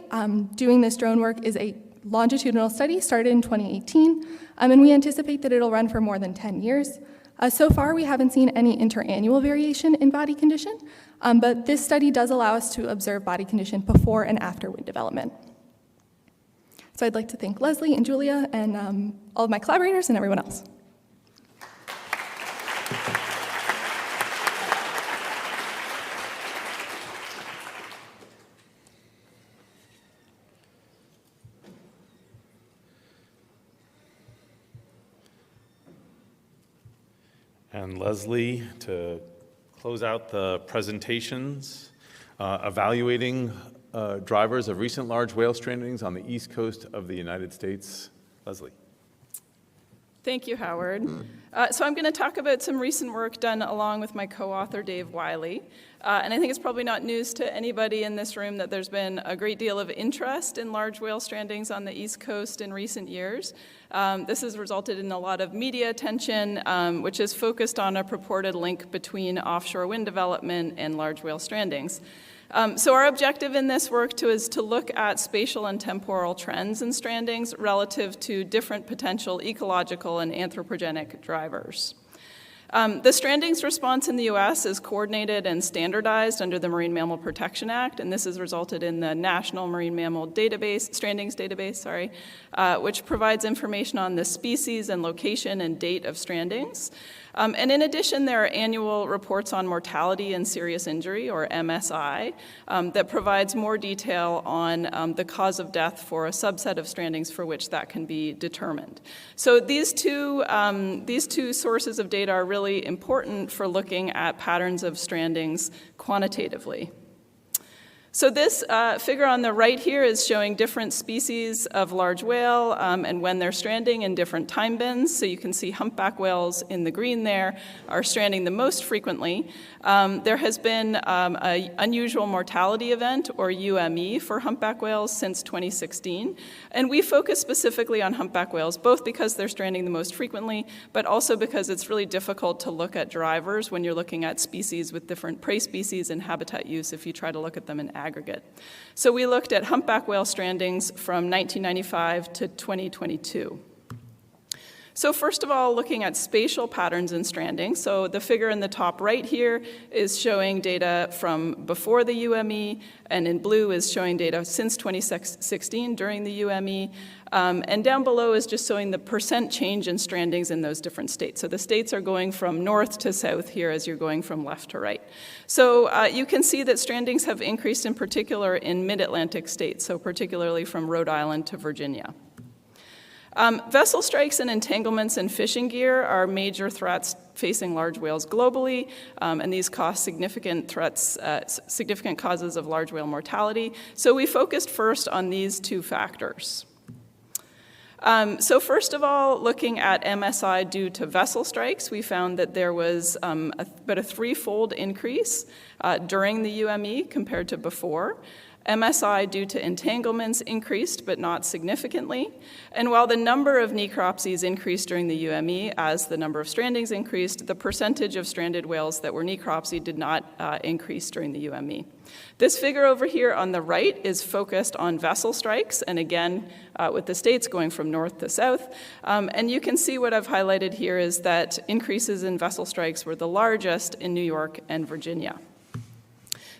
doing this drone work, is a longitudinal study started in 2018, and we anticipate that it'll run for more than 10 years. So far, we haven't seen any interannual variation in body condition, but this study does allow us to observe body condition before and after wind development. So I'd like to thank Leslie and Julia and all of my collaborators and everyone else. And Leslie, to close out the presentations, evaluating drivers of recent large whale strandings on the east coast of the United States. Leslie. Thank you, Howard. So I'm going to talk about some recent work done along with my co-author, Dave Wiley. And I think it's probably not news to anybody in this room that there's been a great deal of interest in large whale strandings on the East Coast in recent years. This has resulted in a lot of media attention, which is focused on a purported link between offshore wind development and large whale strandings. So our objective in this work is to look at spatial and temporal trends in strandings relative to different potential ecological and anthropogenic drivers. The strandings response in the U.S. is coordinated and standardized under the Marine Mammal Protection Act, and this has resulted in the National Marine Mammal Strandings Database, which provides information on the species and location and date of strandings. And in addition, there are annual reports on mortality and serious injury, or MSI, that provides more detail on the cause of death for a subset of strandings for which that can be determined. So these two sources of data are really important for looking at patterns of strandings quantitatively. So this figure on the right here is showing different species of large whale and when they're stranding in different time bins. So you can see humpback whales in the green there are stranding the most frequently. There has been an unusual mortality event, or UME, for humpback whales since 2016. And we focus specifically on humpback whales, both because they're stranding the most frequently, but also because it's really difficult to look at drivers when you're looking at species with different prey species and habitat use if you try to look at them in aggregate. So we looked at humpback whale strandings from 1995 to 2022. So first of all, looking at spatial patterns in stranding. So the figure in the top right here is showing data from before the UME, and in blue is showing data since 2016 during the UME. And down below is just showing the percent change in strandings in those different states. So the states are going from north to south here as you're going from left to right. So you can see that strandings have increased in particular in mid-Atlantic states, so particularly from Rhode Island to Virginia. Vessel strikes and entanglements in fishing gear are major threats facing large whales globally, and these cause significant causes of large whale mortality. So we focused first on these two factors. So first of all, looking at MSI due to vessel strikes, we found that there was about a threefold increase during the UME compared to before. MSI due to entanglements increased, but not significantly. And while the number of necropsies increased during the UME as the number of strandings increased, the percentage of stranded whales that were necropsied did not increase during the UME. This figure over here on the right is focused on vessel strikes, and again, with the states going from north to south. And you can see what I've highlighted here is that increases in vessel strikes were the largest in New York and Virginia.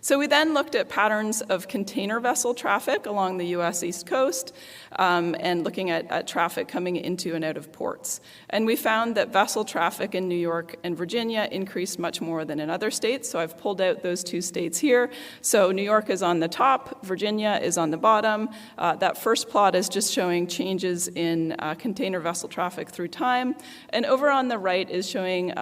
So we then looked at patterns of container vessel traffic along the U.S. East Coast and looking at traffic coming into and out of ports. And we found that vessel traffic in New York and Virginia increased much more than in other states. So I've pulled out those two states here. So New York is on the top, Virginia is on the bottom. That first plot is just showing changes in container vessel traffic through time. And over on the right is showing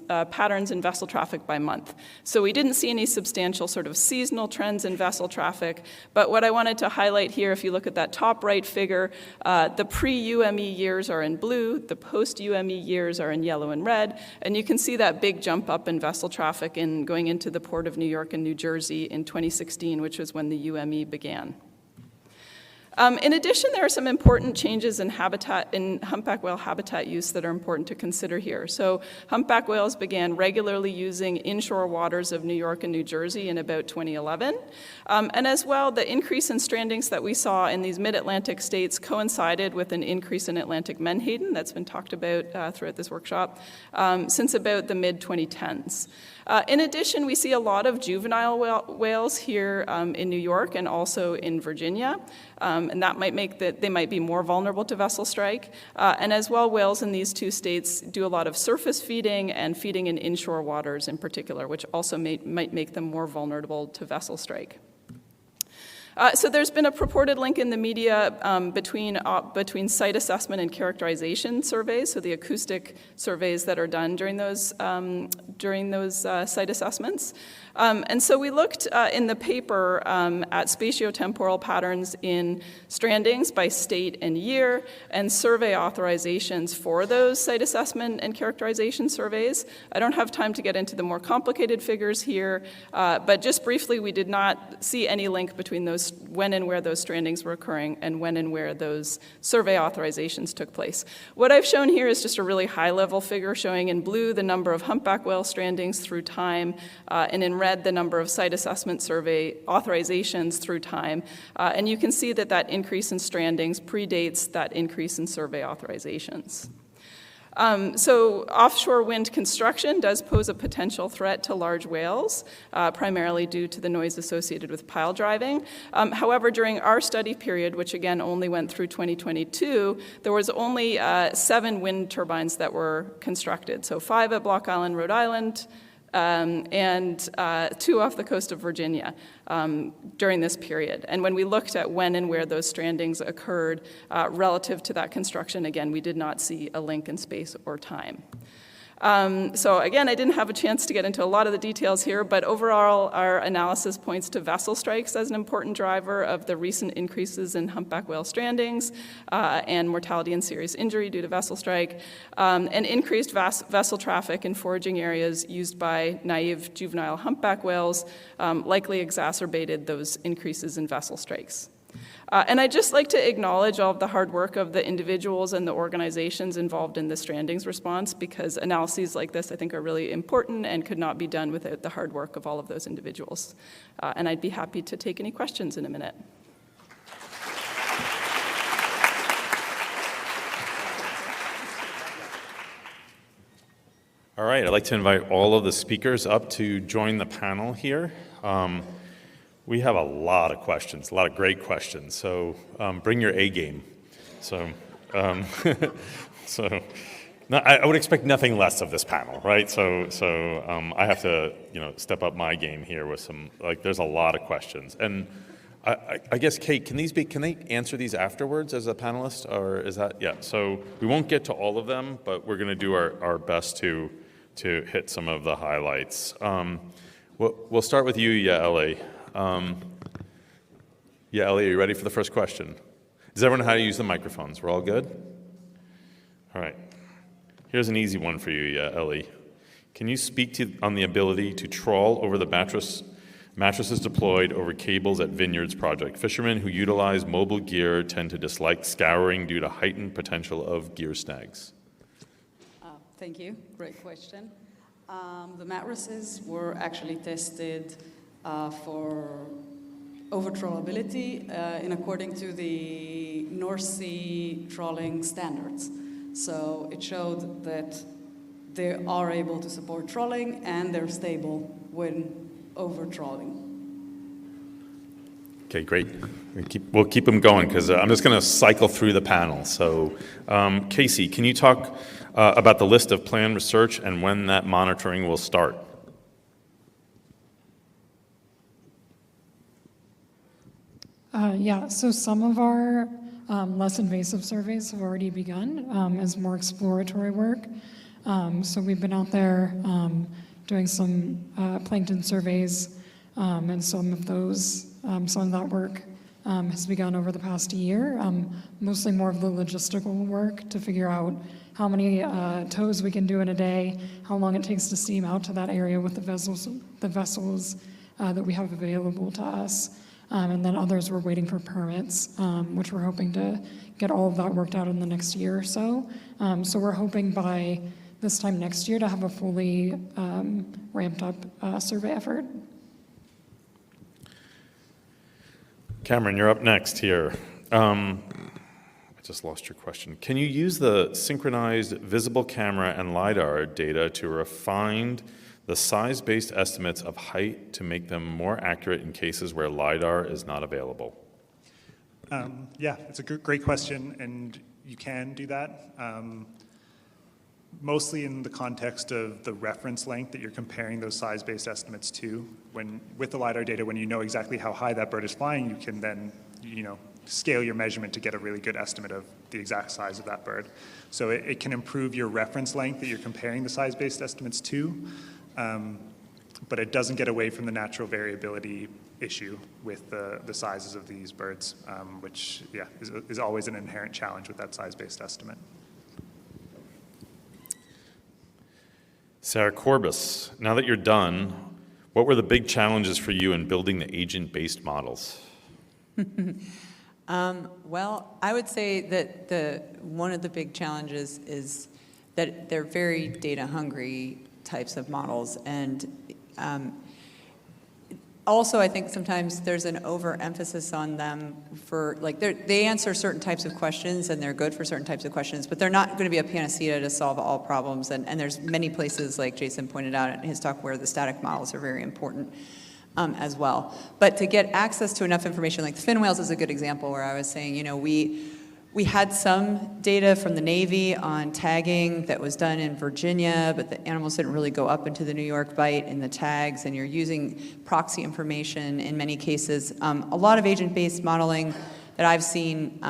patterns in vessel traffic by month. So we didn't see any substantial sort of seasonal trends in vessel traffic. But what I wanted to highlight here, if you look at that top right figure, the pre-UME years are in blue, the post-UME years are in yellow and red, and you can see that big jump up in vessel traffic in going into the Port of New York and New Jersey in 2016, which was when the UME began. In addition, there are some important changes in humpback whale habitat use that are important to consider here. So humpback whales began regularly using inshore waters of New York and New Jersey in about 2011. And as well, the increase in strandings that we saw in these mid-Atlantic states coincided with an increase in Atlantic menhaden that's been talked about throughout this workshop since about the mid-2010s. In addition, we see a lot of juvenile whales here in New York and also in Virginia, and that might make that they might be more vulnerable to vessel strike. And as well, whales in these two states do a lot of surface feeding and feeding in inshore waters in particular, which also might make them more vulnerable to vessel strike. So there's been a purported link in the media between site assessment and characterization surveys, so the acoustic surveys that are done during those site assessments. And so we looked in the paper at spatiotemporal patterns in strandings by state and year, and survey authorizations for those site assessment and characterization surveys. I don't have time to get into the more complicated figures here, but just briefly, we did not see any link between those, when and where those strandings were occurring and when and where those survey authorizations took place. What I've shown here is just a really high-level figure showing in blue the number of humpback whale strandings through time, and in red the number of site assessment survey authorizations through time. And you can see that that increase in strandings predates that increase in survey authorizations. So offshore wind construction does pose a potential threat to large whales, primarily due to the noise associated with pile driving. However, during our study period, which again only went through 2022, there was only 7 wind turbines that were constructed. So 5 at Block Island, Rhode Island, and 2 off the coast of Virginia during this period. And when we looked at when and where those strandings occurred relative to that construction, again, we did not see a link in space or time. So again, I didn't have a chance to get into a lot of the details here, but overall, our analysis points to vessel strikes as an important driver of the recent increases in humpback whale strandings and mortality and serious injury due to vessel strike, and increased vessel traffic in foraging areas used by naive juvenile humpback whales likely exacerbated those increases in vessel strikes. And I'd just like to acknowledge all of the hard work of the individuals and the organizations involved in the strandings response, because analyses like this I think are really important and could not be done without the hard work of all of those individuals. And I'd be happy to take any questions in a minute. All right, I'd like to invite all of the speakers up to join the panel here. We have a lot of questions, a lot of great questions, so bring your A game. So, I would expect nothing less of this panel, right? So I have to, step up my game here with some, there's a lot of questions. And I guess, Kate, can they answer these afterwards as a panelist, or is that, yeah. So we won't get to all of them, but we're gonna do our best to hit some of the highlights. We'll start with you, Yaeli. Yaeli, are you ready for the first question? Does everyone know how to use the microphones? We're all good? All right. Here's an easy one for you, Yaeli. Can you speak on the ability to trawl over the mattresses deployed over cables at Vineyards project? Fishermen who utilize mobile gear tend to dislike scouring due to heightened potential of gear snags. Thank you. Great question. The mattresses were actually tested for over-trawlability in according to the North Sea trawling standards. So it showed that they are able to support trawling and they're stable when over-trawling. Okay, great. We'll keep them going because I'm just going to cycle through the panel. So, Casey, can you talk about the list of planned research and when that monitoring will start? Yeah, so some of our less invasive surveys have already begun as more exploratory work. So we've been out there doing some plankton surveys, and some of that work has begun over the past year, mostly more of the logistical work to figure out how many tows we can do in a day, how long it takes to steam out to that area with the vessels that we have available to us. And then others were waiting for permits, which we're hoping to get all of that worked out in the next year or so. So we're hoping by this time next year to have a fully ramped up survey effort. Cameron, you're up next here. I just lost your question. Can you use the synchronized visible camera and LiDAR data to refine the size-based estimates of height to make them more accurate in cases where LiDAR is not available? Yeah, it's a great question, and you can do that. mostly in the context of the reference length that you're comparing those size-based estimates to. With the LiDAR data, when you know exactly how high that bird is flying, you can then, scale your measurement to get a really good estimate of the exact size of that bird. So it can improve your reference length that you're comparing the size-based estimates to, but it doesn't get away from the natural variability issue with the sizes of these birds, which, is always an inherent challenge with that size-based estimate. Sarah Courbis, now that you're done, what were the big challenges for you in building the agent-based models? Well, I would say that one of the big challenges is that they're very data-hungry types of models, and also I think sometimes there's an overemphasis on them for, like, they answer certain types of questions and they're good for certain types of questions, but they're not going to be a panacea to solve all problems, and there's many places, like Jason pointed out in his talk, where the static models are very important. As well. But to get access to enough information, like the fin whales is a good example where I was saying, we had some data from the Navy on tagging that was done in Virginia, but the animals didn't really go up into the New York Bight in the tags, and you're using proxy information in many cases. A lot of agent-based modeling that I've seen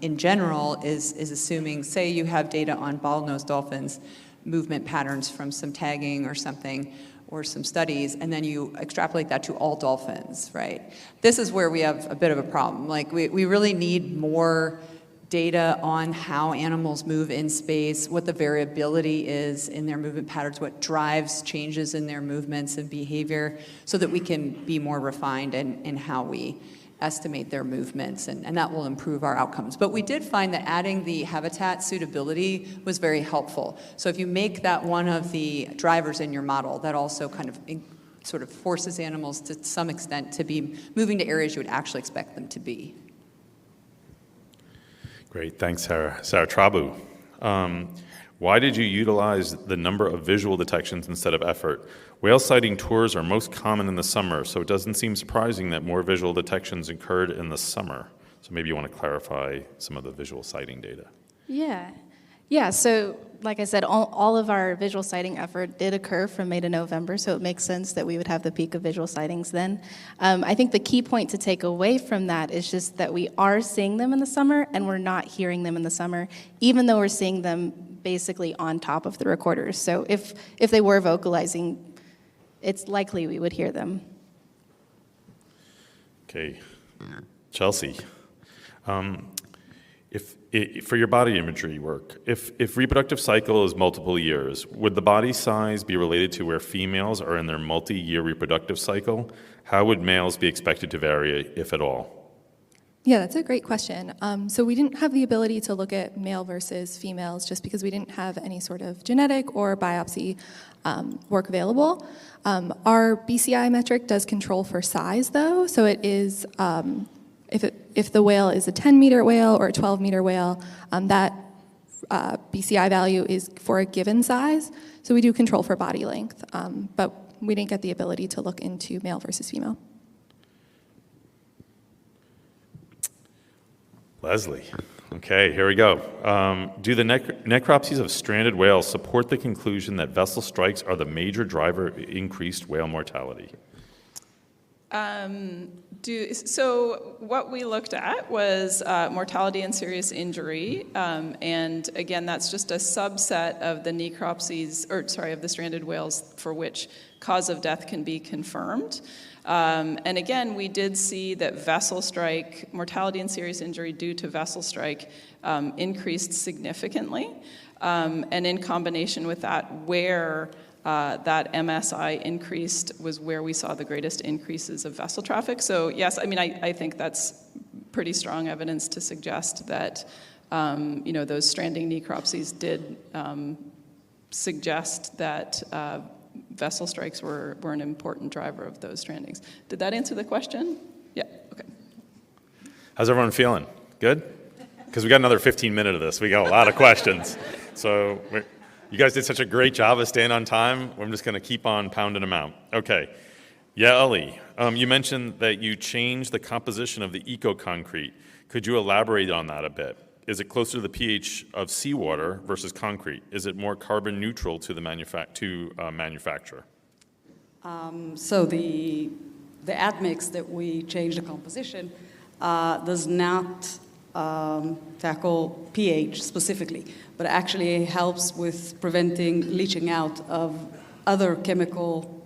in general is assuming, say you have data on bottlenose dolphins, movement patterns from some tagging or something, or some studies, and then you extrapolate that to all dolphins, right? This is where we have a bit of a problem. Like, we really need more data on how animals move in space, what the variability is in their movement patterns, what drives changes in their movements and behavior, so that we can be more refined in how we estimate their movements, and that will improve our outcomes. But we did find that adding the habitat suitability was very helpful. So if you make that one of the drivers in your model, that also kind of sort of forces animals to some extent to be moving to areas you would actually expect them to be. Great, thanks, Sarah. Sarah Trabue, why did you utilize the number of visual detections instead of effort? Whale sighting tours are most common in the summer, so it doesn't seem surprising that more visual detections occurred in the summer. So maybe you want to clarify some of the visual sighting data. Yeah, so like I said, all of our visual sighting effort did occur from May to November, so it makes sense that we would have the peak of visual sightings then. I think the key point to take away from that is just that we are seeing them in the summer, and we're not hearing them in the summer, even though we're seeing them basically on top of the recorders. So if they were vocalizing, it's likely we would hear them. Okay, Chelsi, for your body imagery work, if reproductive cycle is multiple years, would the body size be related to where females are in their multi-year reproductive cycle? How would males be expected to vary, if at all? Yeah, that's a great question. So we didn't have the ability to look at male versus females just because we didn't have any sort of genetic or biopsy work available. Our BCI metric does control for size, though, so it is, if the whale is a 10-meter whale or a 12-meter whale, that BCI value is for a given size, so we do control for body length, but we didn't get the ability to look into male versus female. Leslie. Okay, here we go. Do the necropsies of stranded whales support the conclusion that vessel strikes are the major driver of increased whale mortality? So what we looked at was mortality and serious injury, and again, that's just a subset of the necropsies, of the stranded whales for which cause of death can be confirmed. And again, we did see that vessel strike, mortality and serious injury due to vessel strike increased significantly. And in combination with that, where that MSI increased was where we saw the greatest increases of vessel traffic. So yes, I mean, I think that's pretty strong evidence to suggest that, those stranding necropsies did suggest that vessel strikes were an important driver of those strandings. Did that answer the question? Yeah, okay. How's everyone feeling? Good? Because we got another 15 minutes of this. We got a lot of questions. So you guys did such a great job of staying on time. I'm just going to keep on pounding them out. Okay. Yaeli, you mentioned that you changed the composition of the eco-concrete. Could you elaborate on that a bit? is it closer to the pH of seawater versus concrete? Is it more carbon neutral to the manufacturer? So the admix that we change the composition does not tackle pH specifically, but actually helps with preventing leaching out of other chemical,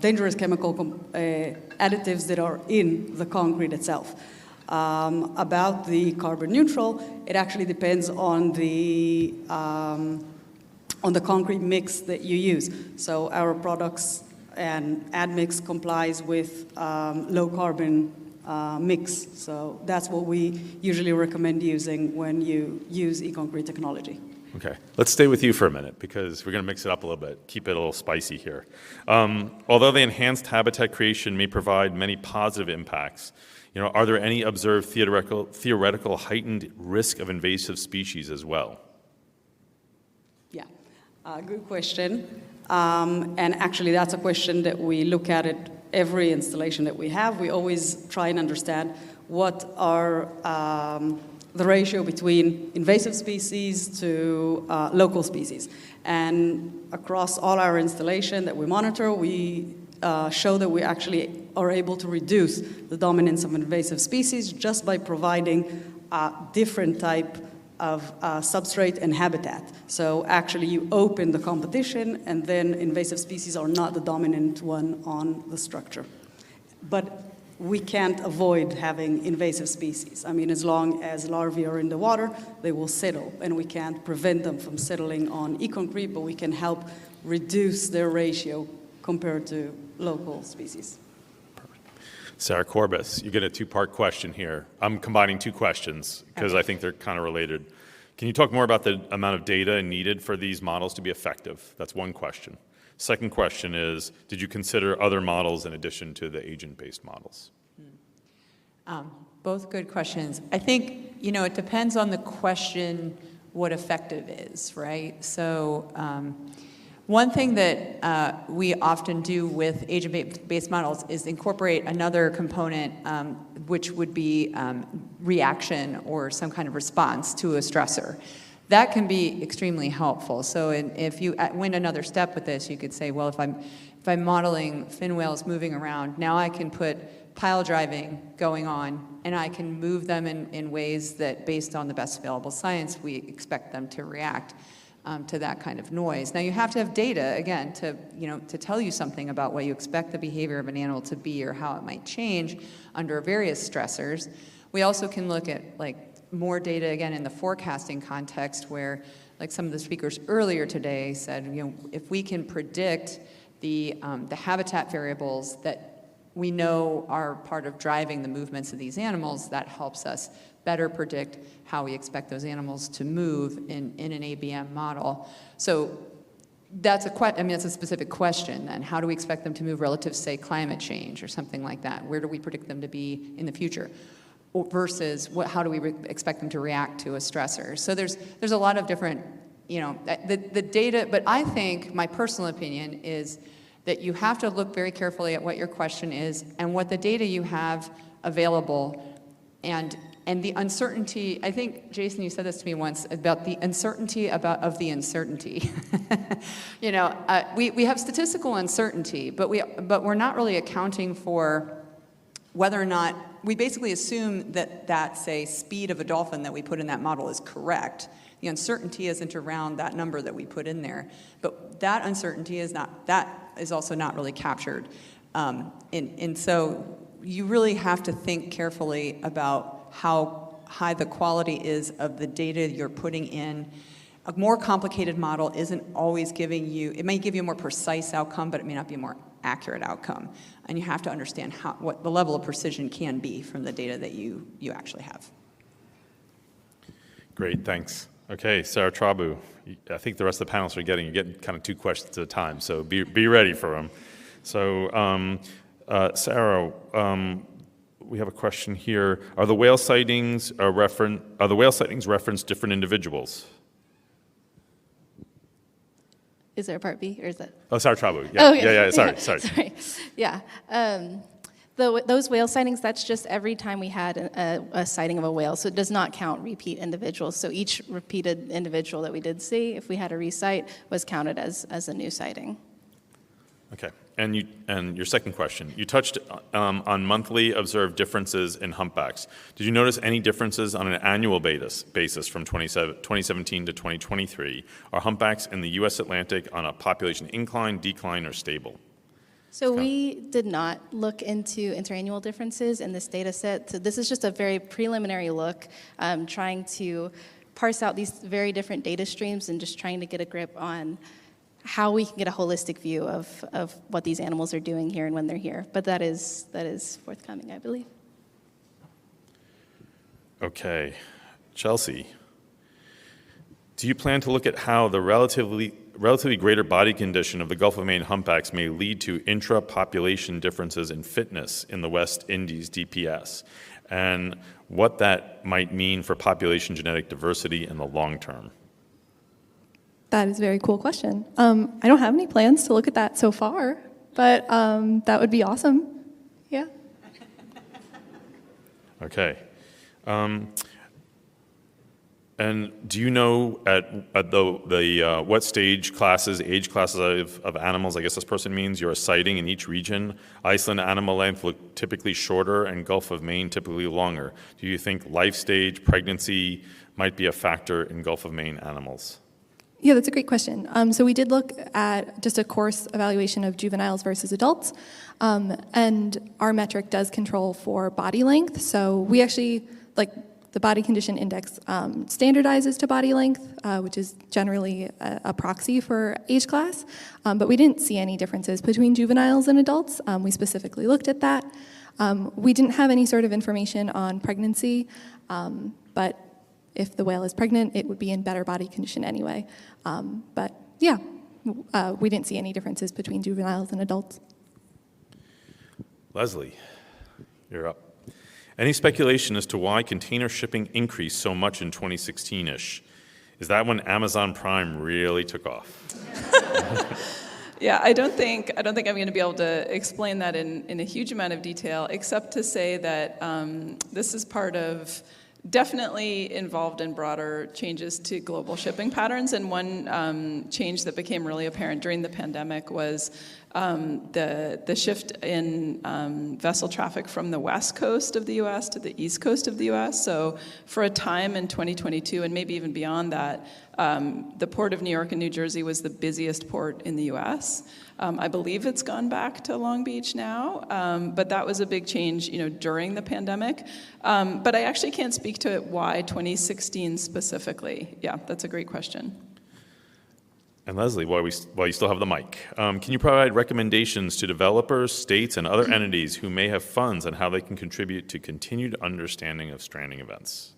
dangerous chemical additives that are in the concrete itself. About the carbon neutral, it actually depends on the concrete mix that you use. So our products and admix complies with low carbon mix. So that's what we usually recommend using when you use e-concrete technology. Okay, let's stay with you for a minute because we're going to mix it up a little bit, keep it a little spicy here. Although the enhanced habitat creation may provide many positive impacts, are there any observed theoretical heightened risk of invasive species as well? Yeah, good question. And actually, that's a question that we look at every installation that we have. We always try and understand what are the ratio between invasive species to local species. And across all our installation that we monitor, we show that we actually are able to reduce the dominance of invasive species just by providing different type of substrate and habitat. So actually you open the competition and then invasive species are not the dominant one on the structure. But we can't avoid having invasive species. I mean, as long as larvae are in the water, they will settle, and we can't prevent them from settling on e-concrete, but we can help reduce their ratio compared to local species. Sarah Courbis, you get a two-part question here. I'm combining two questions because I think they're kind of related. Can you talk more about the amount of data needed for these models to be effective? That's one question. Second question is, did you consider other models in addition to the agent-based models? Both good questions. I think, it depends on the question what effective is, right? So one thing that we often do with agent-based models is incorporate another component, which would be reaction or some kind of response to a stressor. That can be extremely helpful. So if you went another step with this, you could say, well, if I'm modeling fin whales moving around, now I can put pile driving going on, and I can move them in ways that, based on the best available science, we expect them to react to that kind of noise. Now, you have to have data, again, to tell you something about what you expect the behavior of an animal to be or how it might change under various stressors. We also can look at, more data, again, in the forecasting context where, some of the speakers earlier today said, if we can predict the habitat variables that we know are part of driving the movements of these animals, that helps us better predict how we expect those animals to move in an ABM model. So that's that's a specific question then. How do we expect them to move relative to, say, climate change or something like that? Where do we predict them to be in the future? Versus how do we expect them to react to a stressor? So there's a lot of different, the data, but I think my personal opinion is that you have to look very carefully at what your question is and what the data you have available and the uncertainty. I think, Jason, you said this to me once about the uncertainty of the uncertainty. We have statistical uncertainty, but we're not really accounting for whether or not we basically assume that say speed of a dolphin that we put in that model is correct. The uncertainty isn't around that number that we put in there, but that uncertainty is also not really captured. And so you really have to think carefully about how high the quality is of the data you're putting in. A more complicated model isn't always giving you, it may give you a more precise outcome, but it may not be a more accurate outcome. And you have to understand what the level of precision can be from the data that you actually have. Great, thanks. Okay, Sarah Trabue, I think the rest of the panelists you're getting kind of two questions at a time, so be ready for them. So, Sarah, we have a question here. Are the whale sightings reference different individuals? Is there a part B, or is that? Oh, Sarah Trabue. Yeah. Yeah. Sorry. Yeah. Those whale sightings, that's just every time we had a sighting of a whale, so it does not count repeat individuals. So each repeated individual that we did see, if we had a recite, was counted as a new sighting. Okay. And your second question, you touched on monthly observed differences in humpbacks. Did you notice any differences on an annual basis from 2017 to 2023? Are humpbacks in the U.S. Atlantic on a population incline, decline, or stable? So we did not look into interannual differences in this data set. So this is just a very preliminary look, trying to parse out these very different data streams and just trying to get a grip on how we can get a holistic view of what these animals are doing here and when they're here. But that is forthcoming, I believe. Okay. Chelsi, do you plan to look at how the relatively greater body condition of the Gulf of Maine humpbacks may lead to intra-population differences in fitness in the West Indies DPS, and what that might mean for population genetic diversity in the long term? That is a very cool question. I don't have any plans to look at that so far, but that would be awesome. Yeah. Okay. And do you know at the what age classes of animals, I guess this person means, you're sighting in each region? Iceland animal length look typically shorter and Gulf of Maine typically longer. Do you think life stage, pregnancy might be a factor in Gulf of Maine animals? Yeah, that's a great question. So we did look at just a course evaluation of juveniles versus adults, and our metric does control for body length. So we actually, the body condition index standardizes to body length, which is generally a proxy for age class, but we didn't see any differences between juveniles and adults. We specifically looked at that. We didn't have any sort of information on pregnancy, but if the whale is pregnant, it would be in better body condition anyway. But yeah, we didn't see any differences between juveniles and adults. Leslie, you're up. Any speculation as to why container shipping increased so much in 2016-ish? Is that when Amazon Prime really took off? Yeah, I don't think I'm going to be able to explain that in a huge amount of detail, except to say that this is part of definitely involved in broader changes to global shipping patterns. And one change that became really apparent during the pandemic was the shift in vessel traffic from the west coast of the U.S. to the east coast of the U.S. So for a time in 2022, and maybe even beyond that, the port of New York and New Jersey was the busiest port in the U.S. I believe it's gone back to Long Beach now, but that was a big change, during the pandemic. But I actually can't speak to why 2016 specifically. Yeah, that's a great question. And Leslie, while you still have the mic, can you provide recommendations to developers, states, and other entities who may have funds on how they can contribute to continued understanding of stranding events?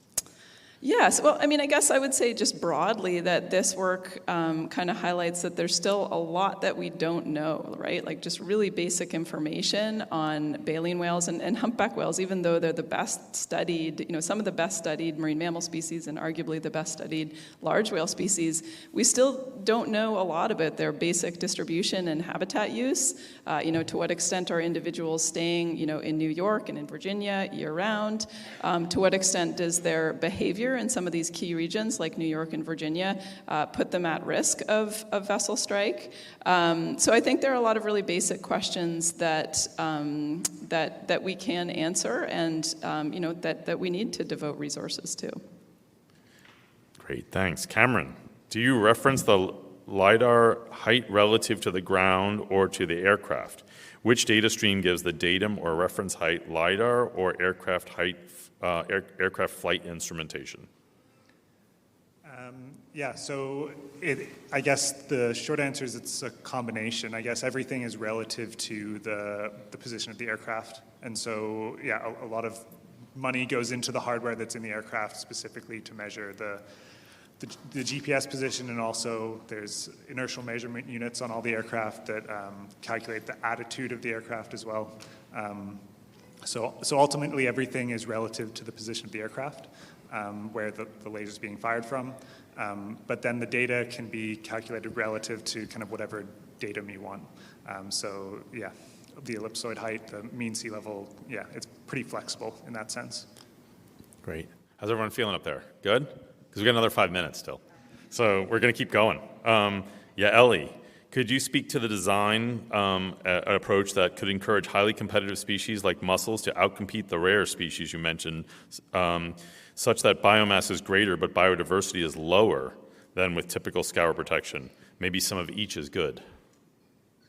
Yes, well, I guess I would say just broadly that this work kind of highlights that there's still a lot that we don't know, right? Like just really basic information on baleen whales and humpback whales, even though they're the best studied, some of the best studied marine mammal species and arguably the best studied large whale species, we still don't know a lot about their basic distribution and habitat use. To what extent are individuals staying, in New York and in Virginia year-round? To what extent does their behavior in some of these key regions like New York and Virginia put them at risk of vessel strike? So I think there are a lot of really basic questions that we can answer and that we need to devote resources to. Great, thanks. Cameron, do you reference the LiDAR height relative to the ground or to the aircraft? Which data stream gives the datum or reference height, LiDAR or aircraft height, aircraft flight instrumentation? So I guess the short answer is it's a combination. I guess everything is relative to the position of the aircraft. And so, a lot of money goes into the hardware that's in the aircraft specifically to measure the GPS position, and also there's inertial measurement units on all the aircraft that calculate the attitude of the aircraft as well. So ultimately everything is relative to the position of the aircraft, where the laser is being fired from. But then the data can be calculated relative to kind of whatever datum you want. the ellipsoid height, the mean sea level, yeah, it's pretty flexible in that sense. Great. How's everyone feeling up there? Good? Because we've got another 5 minutes still. So we're going to keep going. Yaeli, could you speak to the design approach that could encourage highly competitive species like mussels to outcompete the rare species you mentioned, such that biomass is greater but biodiversity is lower than with typical scour protection? Maybe some of each is good.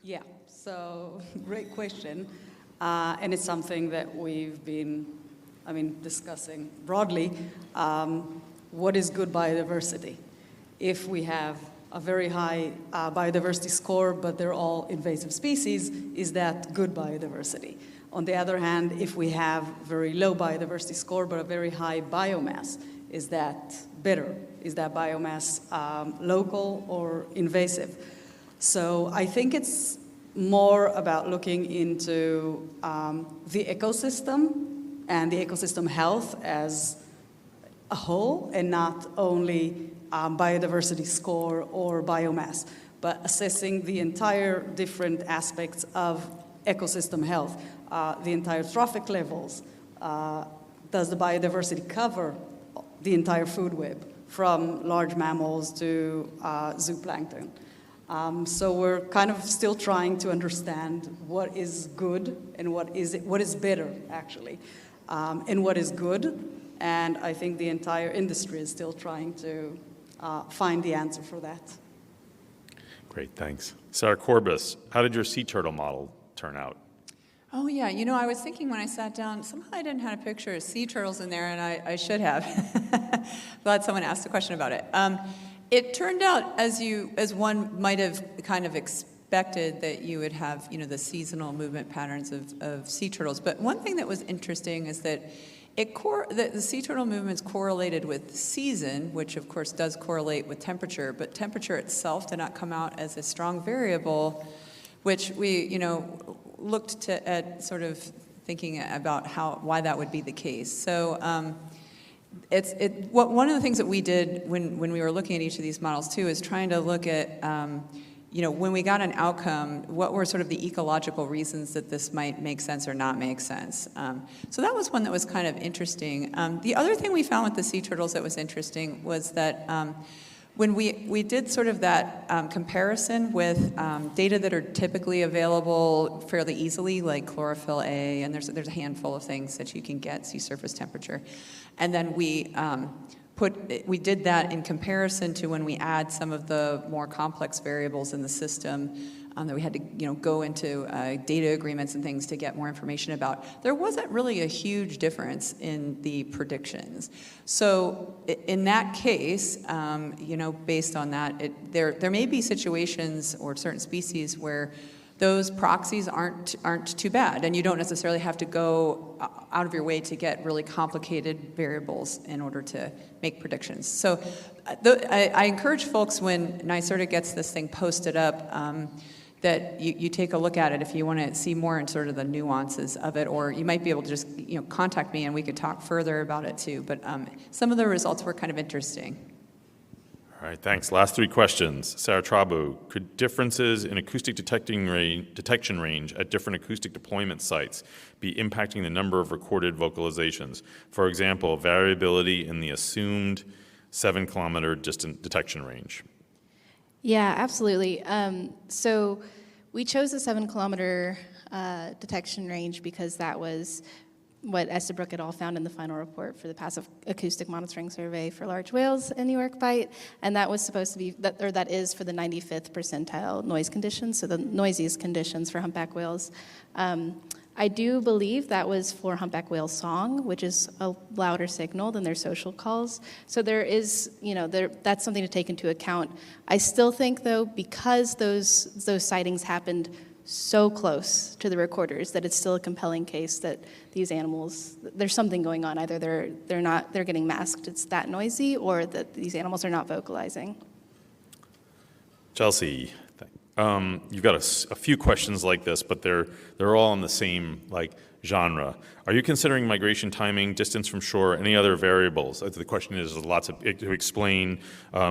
Yeah, so great question. And it's something that we've been, discussing broadly. What is good biodiversity? If we have a very high biodiversity score, but they're all invasive species, is that good biodiversity? On the other hand, if we have very low biodiversity score, but a very high biomass, is that better? Is that biomass local or invasive? So I think it's more about looking into the ecosystem and the ecosystem health as a whole, and not only biodiversity score or biomass, but assessing the entire different aspects of ecosystem health, the entire trophic levels. Does the biodiversity cover the entire food web, from large mammals to zooplankton? So we're kind of still trying to understand what is good and what is better, actually, and what is good. And I think the entire industry is still trying to find the answer for that. Great, thanks. Sarah Courbis, how did your sea turtle model turn out? Oh, yeah. I was thinking when I sat down, somehow I didn't have a picture of sea turtles in there, and I should have. Glad someone asked a question about it. It turned out, as one might have kind of expected, that you would have, the seasonal movement patterns of sea turtles. But one thing that was interesting is that the sea turtle movements correlated with season, which of course does correlate with temperature, but temperature itself did not come out as a strong variable, which we, looked at sort of thinking about why that would be the case. So one of the things that we did when we were looking at each of these models too is trying to look at when we got an outcome, what were sort of the ecological reasons that this might make sense or not make sense? So that was one that was kind of interesting. The other thing we found with the sea turtles that was interesting was that when we did sort of that comparison with data that are typically available fairly easily, like chlorophyll A, and there's a handful of things that you can get, sea surface temperature, and then we did that in comparison to when we add some of the more complex variables in the system that we had to go into data agreements and things to get more information about. There wasn't really a huge difference in the predictions. So in that case, based on that, there may be situations or certain species where those proxies aren't too bad, and you don't necessarily have to go out of your way to get really complicated variables in order to make predictions. So I encourage folks when NYSERDA gets this thing posted up that you take a look at it if you want to see more in sort of the nuances of it, or you might be able to just contact me and we could talk further about it too. But some of the results were kind of interesting. All right, thanks. Last three questions. Sarah Trabue, could differences in acoustic detection range at different acoustic deployment sites be impacting the number of recorded vocalizations? For example, variability in the assumed 7-kilometer distant detection range. Yeah, absolutely. So we chose the 7-kilometer detection range because that was what Estabrook et al. Found in the final report for the passive acoustic monitoring survey for large whales in York Bight, and that was supposed to be, that is for the 95th percentile noise conditions, so the noisiest conditions for humpback whales. I do believe that was for humpback whale song, which is a louder signal than their social calls. So there is, that's something to take into account. I still think, though, because those sightings happened so close to the recorders, that it's still a compelling case that these animals, there's something going on. Either they're getting masked, it's that noisy, or that these animals are not vocalizing. Chelsi, you've got a few questions like this, but they're all in the same genre. Are you considering migration timing, distance from shore, any other variables? The question is lots of to explain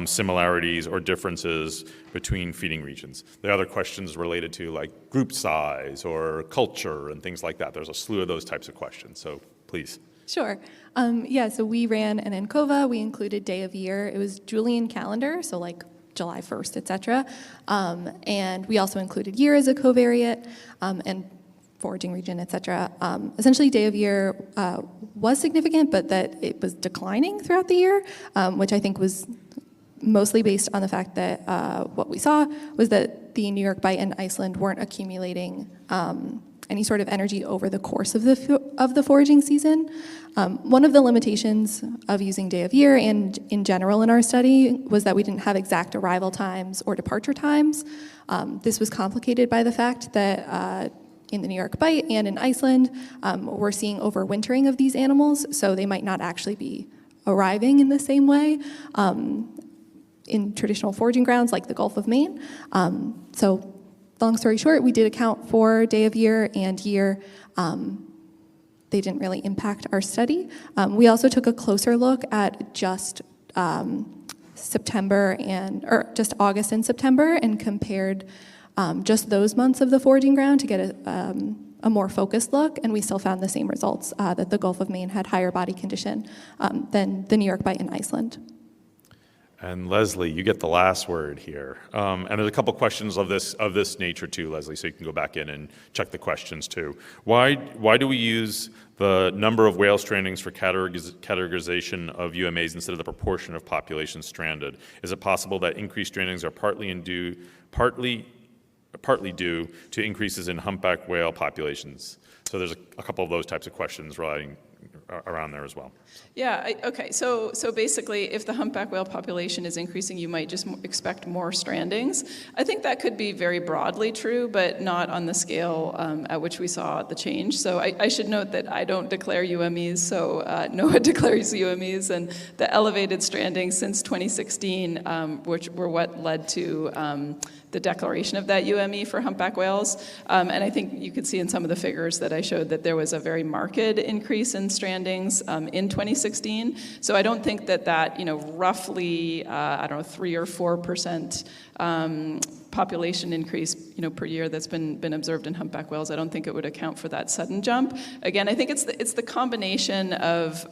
similarities or differences between feeding regions. There are other questions related to like group size or culture and things like that. There's a slew of those types of questions, so please. Sure. Yeah, so we ran an ANCOVA. We included day of year. It was Julian calendar, so like July 1st, et cetera. And we also included year as a covariate and foraging region, et cetera. Essentially, day of year was significant, but that it was declining throughout the year, which I think was mostly based on the fact that what we saw was that the New York Bight and Iceland weren't accumulating any sort of energy over the course of the foraging season. One of the limitations of using day of year and in general in our study was that we didn't have exact arrival times or departure times. This was complicated by the fact that in the New York Bight and in Iceland, we're seeing overwintering of these animals, so they might not actually be arriving in the same way in traditional foraging grounds like the Gulf of Maine. So long story short, we did account for day of year and year. They didn't really impact our study. We also took a closer look at just September or just August and September and compared just those months of the foraging ground to get a more focused look, and we still found the same results, that the Gulf of Maine had higher body condition than the New York Bight and Iceland. And Leslie, you get the last word here. And there's a couple questions of this nature too, Leslie, so you can go back in and check the questions too. Why do we use the number of whale strandings for categorization of UMAs instead of the proportion of population stranded? Is it possible that increased strandings are partly due to increases in humpback whale populations? So there's a couple of those types of questions around there as well. Yeah, okay, so basically, if the humpback whale population is increasing, you might just expect more strandings. I think that could be very broadly true, but not on the scale at which we saw the change. So I should note that I don't declare UMEs, so NOAA declares UMEs, and the elevated strandings since 2016, which were what led to the declaration of that UME for humpback whales. And I think you could see in some of the figures that I showed that there was a very marked increase in strandings in 2016. So I don't think that roughly, 3 or 4% population increase, per year that's been observed in humpback whales, I don't think it would account for that sudden jump. Again, I think it's the combination of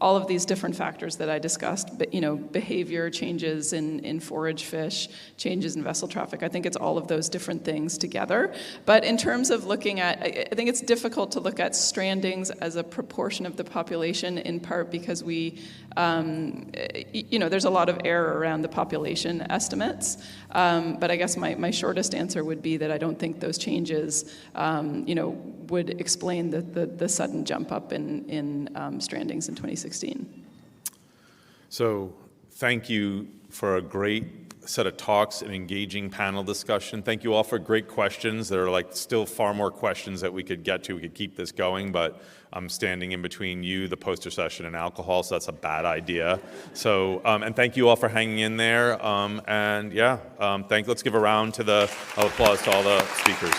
all of these different factors that I discussed, but behavior changes in forage fish, changes in vessel traffic. I think it's all of those different things together. But in terms of looking at, I think it's difficult to look at strandings as a proportion of the population, in part because we, there's a lot of error around the population estimates. But I guess my shortest answer would be that I don't think those changes, would explain the sudden jump up in strandings in 2016. So thank you for a great set of talks and engaging panel discussion. Thank you all for great questions. There are still far more questions that we could get to. We could keep this going, but I'm standing in between you, the poster session, and alcohol, so that's a bad idea. So, and thank you all for hanging in there. Let's give a round of applause to all the speakers.